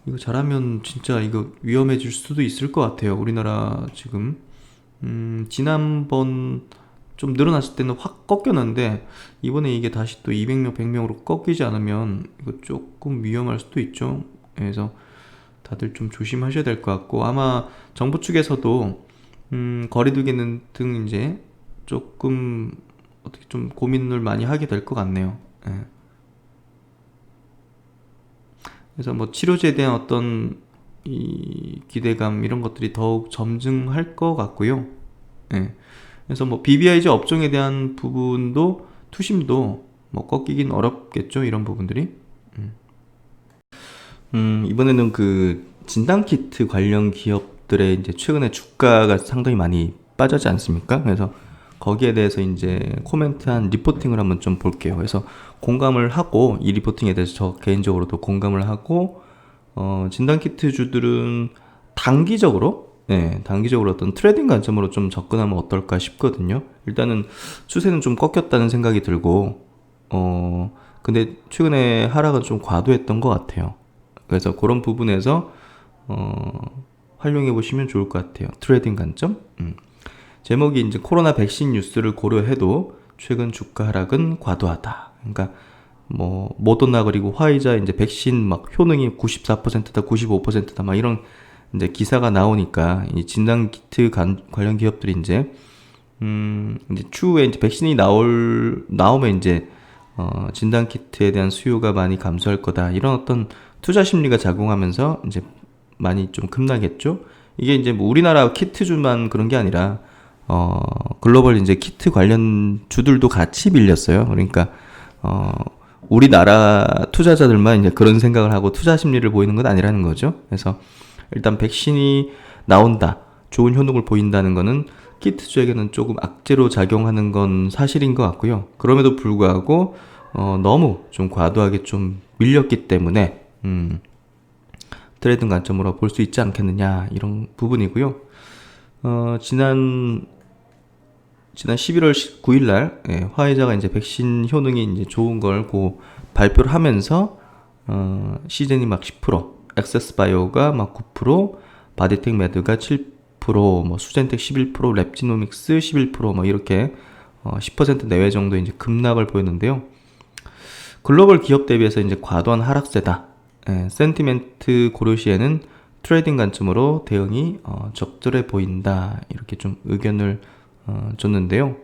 이거 잘하면 진짜 이거 위험해질 수도 있을 것 같아요. 우리나라 지금 지난번 좀 늘어났을 때는 확 꺾였는데 이번에 이게 다시 또 200명, 100명으로 꺾이지 않으면 이거 조금 위험할 수도 있죠. 그래서 다들 좀 조심하셔야 될 것 같고 아마 정부 측에서도 거리두기 등 이제 조금 어떻게 좀 고민을 많이 하게 될 것 같네요. 그래서 뭐 치료제에 대한 어떤 이 기대감 이런 것들이 더욱 점증할 것 같고요. 그래서 뭐 BBIG 업종에 대한 부분도 투심도 뭐 꺾이긴 어렵겠죠. 이런 부분들이. 이번에는 그 진단키트 관련 기업들의 이제 최근에 주가가 상당히 많이 빠졌지 않습니까? 그래서 거기에 대해서 이제 코멘트한 리포팅을 한번 좀 볼게요. 그래서 공감을 하고, 이 리포팅에 대해서 저 개인적으로도 공감을 하고, 진단키트 주들은 단기적으로, 단기적으로 어떤 트레이딩 관점으로 좀 접근하면 어떨까 싶거든요. 일단은 추세는 좀 꺾였다는 생각이 들고, 근데 최근에 하락은 좀 과도했던 것 같아요. 그래서 그런 부분에서 활용해 보시면 좋을 것 같아요. 트레이딩 관점. 제목이 이제 코로나 백신 뉴스를 고려해도 최근 주가 하락은 과도하다. 그러니까 뭐 모더나 그리고 화이자 이제 백신 막 효능이 94%다, 95%다 막 이런 이제 기사가 나오니까 이 진단 키트 관련 기업들이 이제 추후에 이제 백신이 나오면 이제 진단 키트에 대한 수요가 많이 감소할 거다. 이런 어떤 투자 심리가 작용하면서 이제 많이 좀 급락했죠. 이게 이제 뭐 우리나라 키트주만 그런 게 아니라 글로벌 이제 키트 관련 주들도 같이 밀렸어요. 그러니까 우리나라 투자자들만 이제 그런 생각을 하고 투자 심리를 보이는 건 아니라는 거죠. 그래서 일단 백신이 나온다, 좋은 효능을 보인다는 거는 키트주에게는 조금 악재로 작용하는 건 사실인 것 같고요. 그럼에도 불구하고 너무 좀 과도하게 좀 밀렸기 때문에 트레이딩 관점으로 볼 수 있지 않겠느냐, 이런 부분이고요. 지난 11월 9일 날 화이자가 이제 백신 효능이 이제 좋은 걸 발표를 하면서 시젠이 막 10%, 액세스바이오가 막 9%, 바디텍 매드가 7%, 뭐 수젠텍 11%, 랩지노믹스 11%뭐 이렇게 10% 내외 정도 이제 급락을 보였는데요. 글로벌 기업 대비해서 이제 과도한 하락세다. 센티멘트 고려 시에는 트레이딩 관점으로 대응이 적절해 보인다. 이렇게 좀 의견을 줬는데요.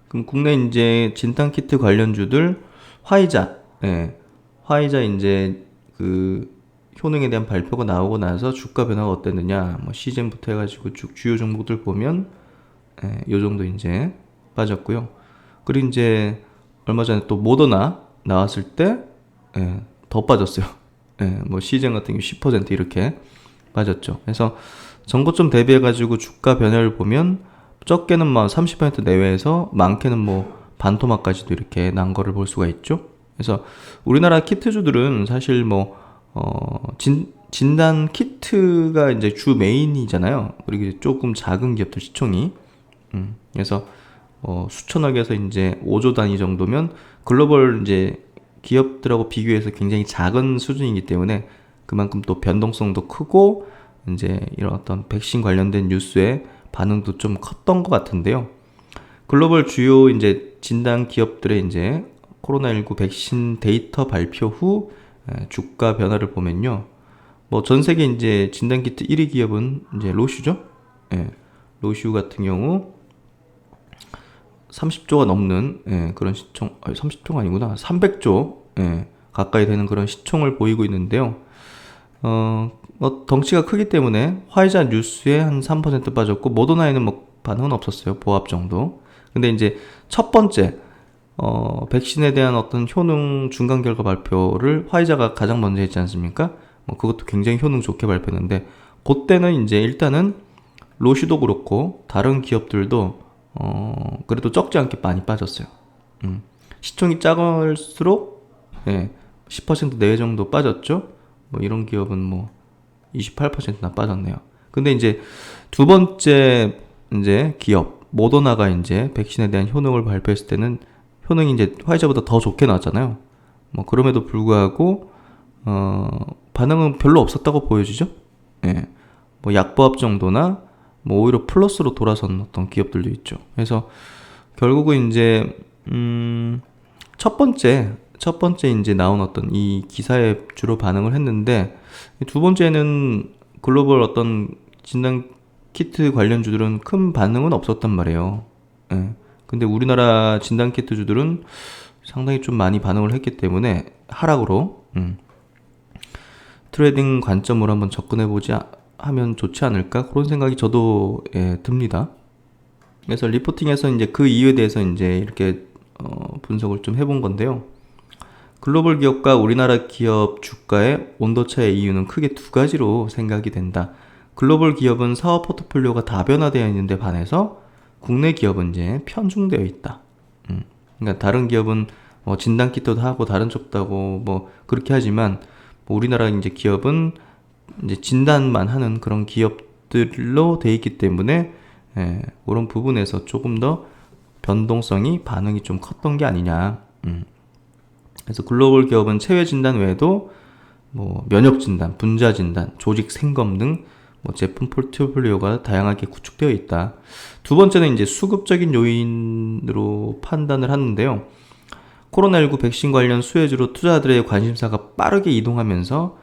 그럼 국내 이제 진단키트 관련주들 화이자 이제 그 효능에 대한 발표가 나오고 나서 주가 변화가 어땠느냐, 뭐 시즌부터 해가지고 쭉 주요 종목들 보면 요 정도 이제 빠졌고요. 그리고 이제 얼마 전에 또 모더나 나왔을 때 더 빠졌어요. 뭐 시즌 같은 경우 10% 이렇게 빠졌죠. 그래서 전고점 대비해가지고 주가 변화를 보면 적게는 뭐 30% 내외에서 많게는 뭐 반토막까지도 이렇게 난 거를 볼 수가 있죠. 그래서 우리나라 키트주들은 사실 뭐 진단 키트가 이제 주 메인이잖아요. 그리고 조금 작은 기업들 시총이 그래서 수천억에서 이제 5조 단위 정도면 글로벌 이제 기업들하고 비교해서 굉장히 작은 수준이기 때문에 그만큼 또 변동성도 크고 이제 이런 어떤 백신 관련된 뉴스에 반응도 좀 컸던 것 같은데요. 글로벌 주요 이제 진단 기업들의 이제 코로나19 백신 데이터 발표 후 주가 변화를 보면요. 뭐 전 세계 이제 진단키트 1위 기업은 이제 로슈죠. 로슈 같은 경우 30조가 넘는 그런 시총, 30조가 아니구나. 300조 가까이 되는 그런 시총을 보이고 있는데요. 덩치가 크기 때문에 화이자 뉴스에 한 3% 빠졌고 모더나에는 뭐 반응은 없었어요. 보합 정도. 근데 이제 첫 번째 백신에 대한 어떤 효능 중간 결과 발표를 화이자가 가장 먼저 했지 않습니까? 그것도 굉장히 효능 좋게 발표했는데 그때는 이제 일단은 로시도 그렇고 다른 기업들도 그래도 적지 않게 많이 빠졌어요. 시총이 작을수록 10% 내외 정도 빠졌죠. 뭐 이런 기업은 뭐 28%나 빠졌네요. 근데 이제 두 번째 이제 기업 모더나가 이제 백신에 대한 효능을 발표했을 때는 효능이 이제 화이자보다 더 좋게 나왔잖아요. 뭐 그럼에도 불구하고 반응은 별로 없었다고 보여지죠. 뭐 약보합 정도나 뭐 오히려 플러스로 돌아선 어떤 기업들도 있죠. 그래서 결국은 이제 첫 번째 이제 나온 어떤 이 기사에 주로 반응을 했는데 두 번째는 글로벌 어떤 진단 키트 관련주들은 큰 반응은 없었단 말이에요. 근데 우리나라 진단 키트 주들은 상당히 좀 많이 반응을 했기 때문에 하락으로 트레이딩 관점으로 한번 접근해보지 하면 좋지 않을까, 그런 생각이 저도 듭니다. 그래서 리포팅에서 이제 그 이유에 대해서 이제 이렇게 분석을 좀 해본 건데요. 글로벌 기업과 우리나라 기업 주가의 온도차의 이유는 크게 두 가지로 생각이 된다. 글로벌 기업은 사업 포트폴리오가 다변화되어 있는데 반해서 국내 기업은 이제 편중되어 있다. 그러니까 다른 기업은 뭐 진단 키트도 하고 다른 쪽도 하고 뭐 그렇게 하지만 뭐 우리나라 이제 기업은 이제 진단만 하는 그런 기업들로 돼 있기 때문에 그런 부분에서 조금 더 변동성이 반응이 좀 컸던 게 아니냐. 그래서 글로벌 기업은 체외 진단 외에도 뭐 면역 진단, 분자 진단, 조직 생검 등 뭐 제품 포트폴리오가 다양하게 구축되어 있다. 두 번째는 이제 수급적인 요인으로 판단을 하는데요. 코로나19 백신 관련 수혜주로 투자자들의 관심사가 빠르게 이동하면서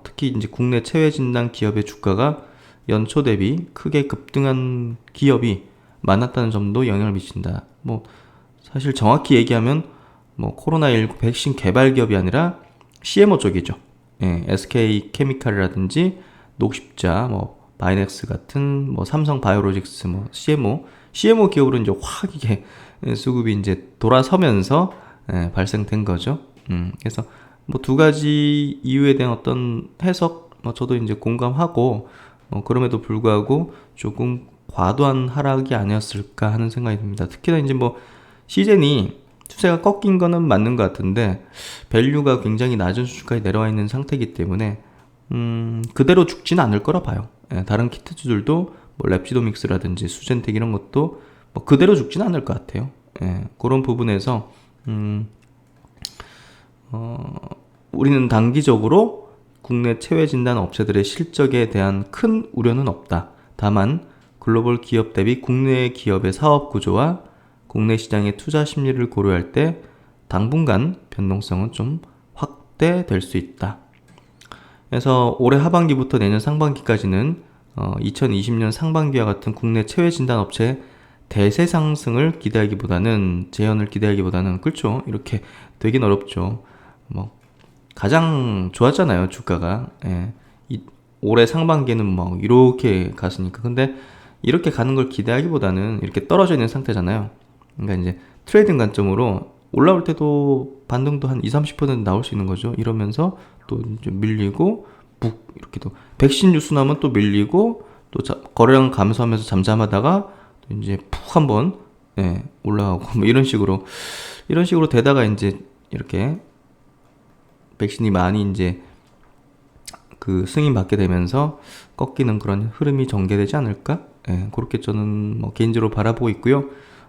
특히 이제 국내 체외 진단 기업의 주가가 연초 대비 크게 급등한 기업이 많았다는 점도 영향을 미친다. 뭐 사실 정확히 얘기하면 뭐 코로나19 백신 개발 기업이 아니라 CMO 쪽이죠. SK 케미칼이라든지 녹십자, 뭐 바이넥스 같은 뭐 삼성 바이오로직스, 뭐 CMO 기업으로 이제 확 이게 수급이 이제 돌아서면서 발생된 거죠. 그래서 뭐 두 가지 이유에 대한 어떤 해석, 뭐 저도 이제 공감하고 그럼에도 불구하고 조금 과도한 하락이 아니었을까 하는 생각이 듭니다. 특히나 이제 뭐 시젠이 추세가 꺾인 거는 맞는 것 같은데 밸류가 굉장히 낮은 수준까지 내려와 있는 상태이기 때문에 그대로 죽지는 않을 거라 봐요. 다른 키트주들도 뭐 랩지도믹스라든지 수젠텍 이런 것도 뭐 그대로 죽지는 않을 것 같아요. 그런 부분에서 우리는 단기적으로 국내 체외 진단 업체들의 실적에 대한 큰 우려는 없다. 다만 글로벌 기업 대비 국내 기업의 사업 구조와 국내 시장의 투자 심리를 고려할 때 당분간 변동성은 좀 확대될 수 있다. 그래서 올해 하반기부터 내년 상반기까지는 2020년 상반기와 같은 국내 체외 진단 업체의 대세 상승을 기대하기보다는 재현을 기대하기보다는 그렇죠. 이렇게 되긴 어렵죠. 뭐 가장 좋았잖아요, 주가가. 올해 상반기에는 뭐 이렇게 갔으니까. 근데 이렇게 가는 걸 기대하기보다는 이렇게 떨어져 있는 상태잖아요. 그러니까 이제 트레이딩 관점으로 올라올 때도 반등도 한 20-30% 나올 수 있는 거죠. 이러면서 또 이제 밀리고 이렇게 또 백신 뉴스 나면 또 밀리고 또 거래량 감소하면서 잠잠하다가 또 이제 푹 한번 올라가고 뭐 이런 식으로 되다가 이제 이렇게 백신이 많이 이제 그 승인 받게 되면서 꺾이는 그런 흐름이 전개되지 않을까? 그렇게 저는 뭐 개인적으로 바라보고 있고요.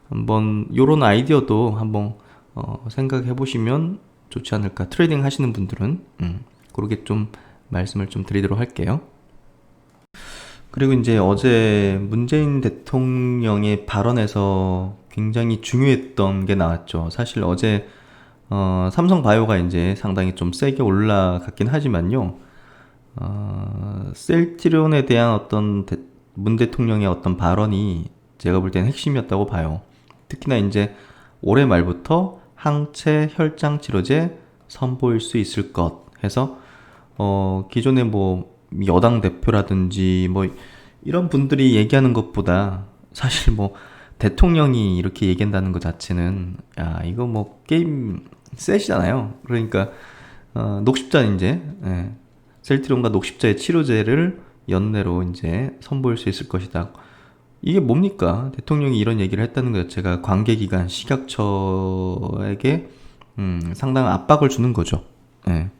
한번 요런 아이디어도 한번 생각해 보시면 좋지 않을까. 트레이딩 하시는 분들은 그렇게 좀 말씀을 좀 드리도록 할게요. 그리고 이제 어제 문재인 대통령의 발언에서 굉장히 중요했던 게 나왔죠. 사실 어제 삼성바이오가 이제 상당히 좀 세게 올라갔긴 하지만요. 셀트리온에 대한 어떤 문 대통령의 어떤 발언이 제가 볼 때는 핵심이었다고 봐요. 특히나 이제 올해 말부터 항체 혈장 치료제 선보일 수 있을 것 해서 기존에 뭐 여당 대표라든지 뭐 이런 분들이 얘기하는 것보다 사실 뭐 대통령이 이렇게 얘기한다는 것 자체는 이거 뭐 게임 셋이잖아요. 그러니까 녹십자 이제 셀트리온과 녹십자의 치료제를 연내로 이제 선보일 수 있을 것이다. 이게 뭡니까? 대통령이 이런 얘기를 했다는 것 자체가 관계기관, 식약처에게 상당한 압박을 주는 거죠.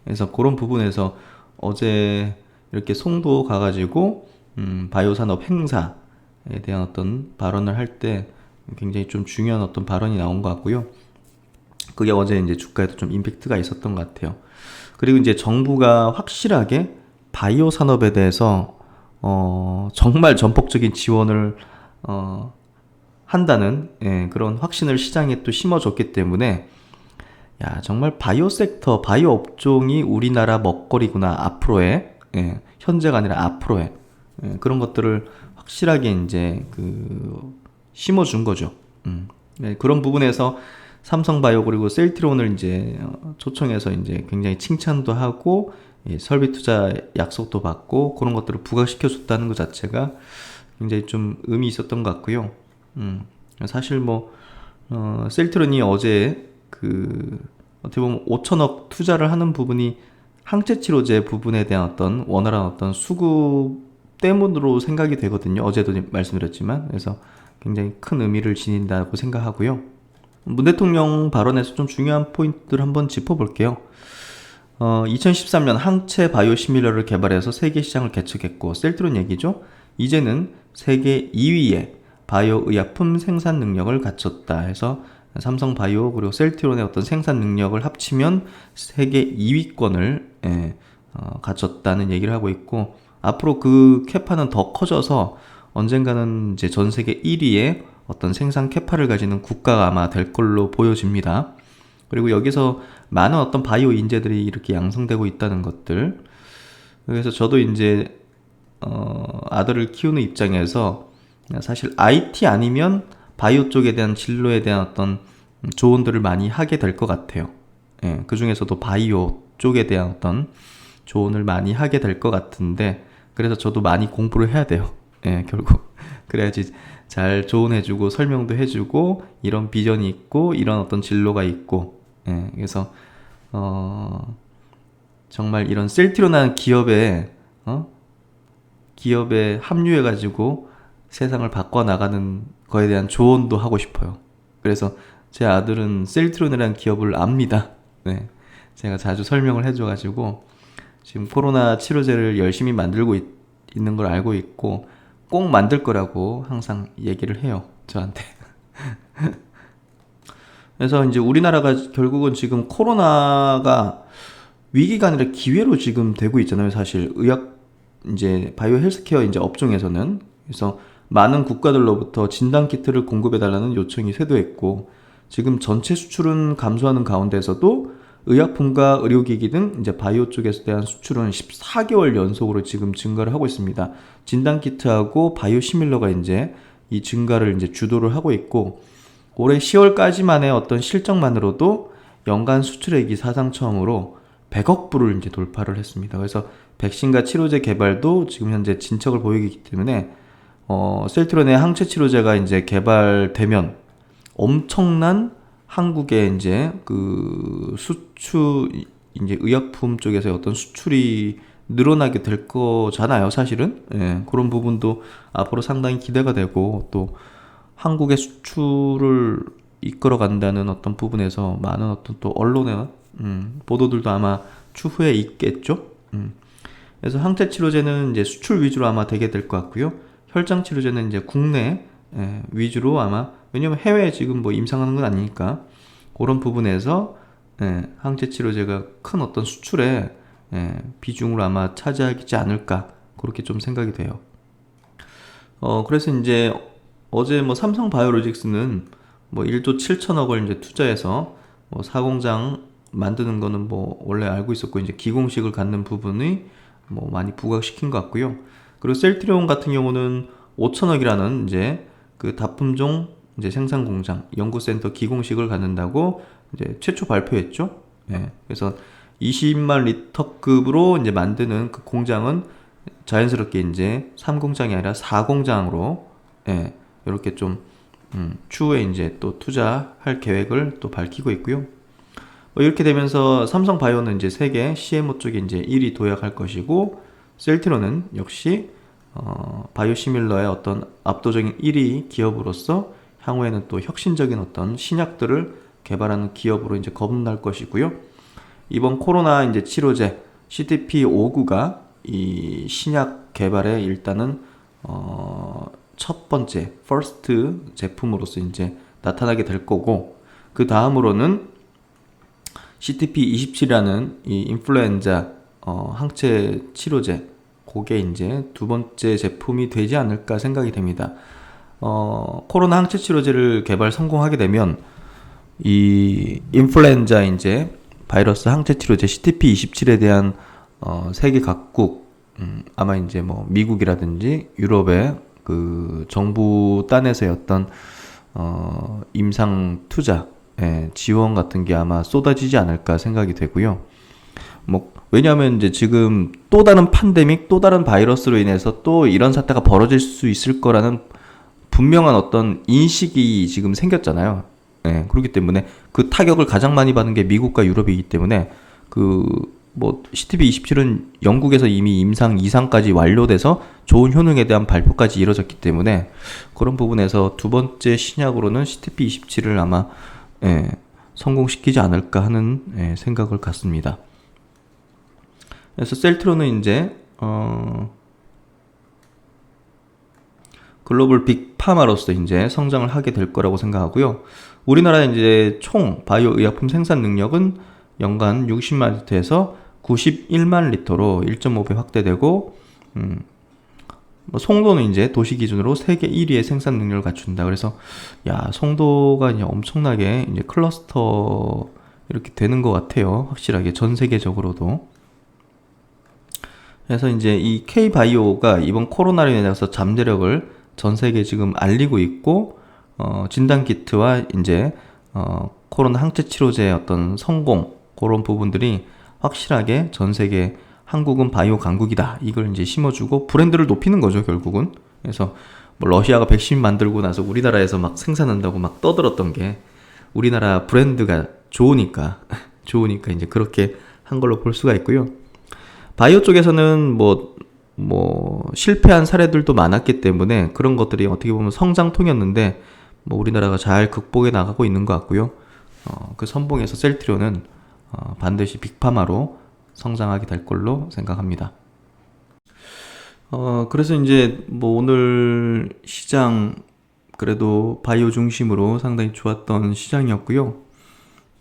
그래서 그런 부분에서 어제 이렇게 송도 가가지고 바이오 산업 행사에 대한 어떤 발언을 할 때 굉장히 좀 중요한 어떤 발언이 나온 것 같고요. 그게 어제 이제 주가에도 좀 임팩트가 있었던 것 같아요. 그리고 이제 정부가 확실하게 바이오 산업에 대해서 정말 전폭적인 지원을 한다는 그런 확신을 시장에 또 심어줬기 때문에 정말 바이오 섹터, 바이오 업종이 우리나라 먹거리구나 앞으로의 현재가 아니라 앞으로의 그런 것들을 확실하게 이제 심어준 거죠. 그런 부분에서 삼성바이오 그리고 셀트리온을 이제 초청해서 이제 굉장히 칭찬도 하고 설비 투자 약속도 받고 그런 것들을 부각시켜 줬다는 것 자체가 굉장히 좀 의미 있었던 것 같고요. 사실 뭐 셀트리온이 어제 어떻게 보면 5천억 투자를 하는 부분이 항체 치료제 부분에 대한 어떤 원활한 어떤 수급 때문으로 생각이 되거든요. 어제도 말씀드렸지만. 그래서 굉장히 큰 의미를 지닌다고 생각하고요. 문 대통령 발언에서 좀 중요한 포인트를 한번 짚어볼게요. 2013년 항체 바이오 시밀러를 개발해서 세계 시장을 개척했고, 셀트론 얘기죠. 이제는 세계 2위의 바이오 의약품 생산 능력을 갖췄다 해서 삼성 바이오 그리고 셀트론의 어떤 생산 능력을 합치면 세계 2위권을 갖췄다는 얘기를 하고 있고, 앞으로 그 캐파는 더 커져서 언젠가는 이제 전 세계 1위의 어떤 생산 캐파를 가지는 국가가 아마 될 걸로 보여집니다. 그리고 여기서 많은 어떤 바이오 인재들이 이렇게 양성되고 있다는 것들. 그래서 저도 이제 아들을 키우는 입장에서 사실 IT 아니면 바이오 쪽에 대한 진로에 대한 어떤 조언들을 많이 하게 될 것 같아요. 예, 그 중에서도 바이오 쪽에 대한 어떤 조언을 많이 하게 될 것 같은데, 그래서 저도 많이 공부를 해야 돼요. 예, 결국. 그래야지 잘 조언해주고 설명도 해주고 이런 비전이 있고 이런 어떤 진로가 있고, 예, 그래서 정말 이런 셀트론이라는 기업에 합류해가지고 세상을 바꿔나가는 거에 대한 조언도 하고 싶어요. 그래서 제 아들은 셀트론이라는 기업을 압니다. 네, 제가 자주 설명을 해줘가지고 지금 코로나 치료제를 열심히 만들고 있는 걸 알고 있고 꼭 만들 거라고 항상 얘기를 해요, 저한테. 그래서 이제 우리나라가 결국은 지금 코로나가 위기가 아니라 기회로 지금 되고 있잖아요. 사실 이제 바이오 헬스케어 이제 업종에서는. 그래서 많은 국가들로부터 진단 키트를 공급해 달라는 요청이 쇄도했고, 지금 전체 수출은 감소하는 가운데서도 의약품과 의료기기 등 이제 바이오 쪽에서 대한 수출은 14개월 연속으로 지금 증가를 하고 있습니다. 진단 키트하고 바이오 시밀러가 이제 이 증가를 이제 주도를 하고 있고, 올해 10월까지만의 어떤 실적만으로도 연간 수출액이 사상 처음으로 100억 불을 이제 돌파를 했습니다. 그래서 백신과 치료제 개발도 지금 현재 진척을 보이기 때문에 셀트론의 항체 치료제가 이제 개발되면 엄청난 한국의 이제 그 수출, 이제 의약품 쪽에서 어떤 수출이 늘어나게 될 거잖아요, 사실은. 예, 그런 부분도 앞으로 상당히 기대가 되고, 또 한국의 수출을 이끌어 간다는 어떤 부분에서 많은 어떤 또 언론의 보도들도 아마 추후에 있겠죠. 그래서 항체 치료제는 이제 수출 위주로 아마 되게 될 것 같고요. 혈장 치료제는 이제 국내 위주로 아마, 왜냐면 해외에 지금 뭐 임상하는 건 아니니까 그런 부분에서 항체 치료제가 큰 어떤 수출에 비중으로 아마 차지하지 않을까, 그렇게 좀 생각이 돼요. 그래서 이제 어제 뭐 삼성 바이오로직스는 뭐 1조 7천억을 이제 투자해서 뭐 사공장 만드는 거는 뭐 원래 알고 있었고, 이제 기공식을 갖는 부분이 뭐 많이 부각시킨 것 같고요. 그리고 셀트리온 같은 경우는 5천억이라는 이제 그 다품종 이제 생산 공장 연구센터 기공식을 갖는다고 이제 최초 발표했죠. 예. 그래서 20만 리터급으로 이제 만드는 그 공장은 자연스럽게 이제 3공장이 아니라 4공장으로 이렇게 좀 추후에 이제 또 투자할 계획을 또 밝히고 있고요. 이렇게 되면서 삼성 바이오는 이제 세계 CMO 쪽에 이제 1위 도약할 것이고, 셀트론은 역시 바이오 시밀러의 어떤 압도적인 1위 기업으로서 향후에는 또 혁신적인 어떤 신약들을 개발하는 기업으로 이제 거듭날 것이고요. 이번 코로나 이제 치료제 CTP59가 이 신약 개발에 일단은 첫 번째 퍼스트 제품으로서 이제 나타나게 될 거고, 그 다음으로는 CTP27이라는 이 인플루엔자 항체 치료제, 그게 이제 두 번째 제품이 되지 않을까 생각이 됩니다. 코로나 항체 치료제를 개발 성공하게 되면 이 인플루엔자 이제 바이러스 항체 치료제 CTP27에 대한 세계 각국, 아마 이제 뭐 미국이라든지 유럽의 그 정부 딴에서의 어떤 임상 투자 지원 같은 게 아마 쏟아지지 않을까 생각이 되고요. 뭐 왜냐하면 이제 지금 또 다른 팬데믹, 또 다른 바이러스로 인해서 또 이런 사태가 벌어질 수 있을 거라는 분명한 어떤 인식이 지금 생겼잖아요. 예, 그렇기 때문에 그 타격을 가장 많이 받은 게 미국과 유럽이기 때문에 CTP27은 영국에서 이미 임상 2상까지 완료돼서 좋은 효능에 대한 발표까지 이뤄졌기 때문에 그런 부분에서 두 번째 신약으로는 CTP27을 아마 성공시키지 않을까 하는 생각을 갖습니다. 그래서 셀트론은 이제 글로벌 빅파마로서 이제 성장을 하게 될 거라고 생각하고요. 우리나라의 이제 총 바이오 의약품 생산 능력은 연간 60만 리터에서 91만 리터로 1.5배 확대되고, 송도는 이제 도시 기준으로 세계 1위의 생산 능력을 갖춘다. 그래서 송도가 이제 엄청나게 이제 클러스터 이렇게 되는 것 같아요. 확실하게 전 세계적으로도. 그래서 이제 이 K바이오가 이번 코로나로 인해서 잠재력을 전 세계에 지금 알리고 있고, 진단키트와 이제 코로나 항체 치료제의 어떤 성공, 그런 부분들이 확실하게 전 세계 한국은 바이오 강국이다, 이걸 이제 심어주고 브랜드를 높이는 거죠, 결국은. 그래서 러시아가 백신 만들고 나서 우리나라에서 막 생산한다고 막 떠들었던 게 우리나라 브랜드가 좋으니까 이제 그렇게 한 걸로 볼 수가 있고요. 바이오 쪽에서는 실패한 사례들도 많았기 때문에 그런 것들이 어떻게 보면 성장통이었는데 우리나라가 잘 극복해 나가고 있는 것 같고요. 그 선봉에서 셀트리온은 반드시 빅파마로 성장하게 될 걸로 생각합니다. 그래서 이제 오늘 시장 그래도 바이오 중심으로 상당히 좋았던 시장이었고요.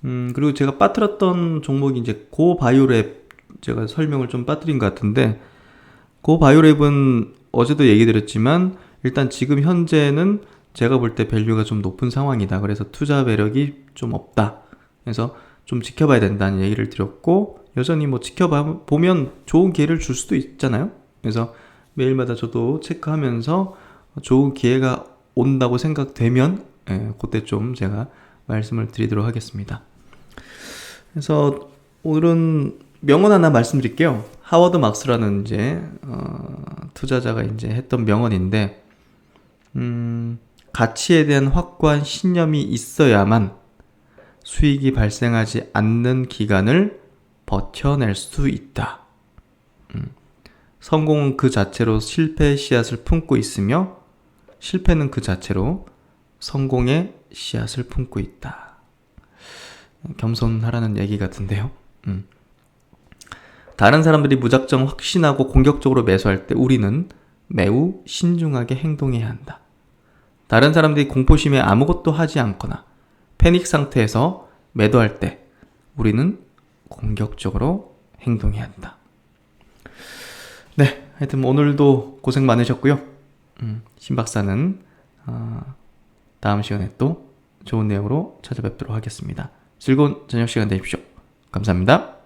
그리고 제가 빠뜨렸던 종목이 이제 고바이오랩, 제가 설명을 좀 빠뜨린 것 같은데, 고바이오랩은 어제도 얘기 드렸지만 일단 지금 현재는 제가 볼 때 밸류가 좀 높은 상황이다. 그래서 투자 매력이 좀 없다. 그래서 좀 지켜봐야 된다는 얘기를 드렸고, 여전히 지켜보면 좋은 기회를 줄 수도 있잖아요. 그래서 매일마다 저도 체크하면서 좋은 기회가 온다고 생각되면 그때 좀 제가 말씀을 드리도록 하겠습니다. 그래서 오늘은 명언 하나 말씀드릴게요. 하워드 막스라는 이제 투자자가 이제 했던 명언인데, 가치에 대한 확고한 신념이 있어야만 수익이 발생하지 않는 기간을 버텨낼 수 있다. 성공은 그 자체로 실패의 씨앗을 품고 있으며 실패는 그 자체로 성공의 씨앗을 품고 있다. 겸손하라는 얘기 같은데요. 다른 사람들이 무작정 확신하고 공격적으로 매수할 때 우리는 매우 신중하게 행동해야 한다. 다른 사람들이 공포심에 아무것도 하지 않거나 패닉 상태에서 매도할 때 우리는 공격적으로 행동해야 한다. 네, 하여튼 오늘도 고생 많으셨고요. 신 박사는 다음 시간에 또 좋은 내용으로 찾아뵙도록 하겠습니다. 즐거운 저녁 시간 되십시오. 감사합니다.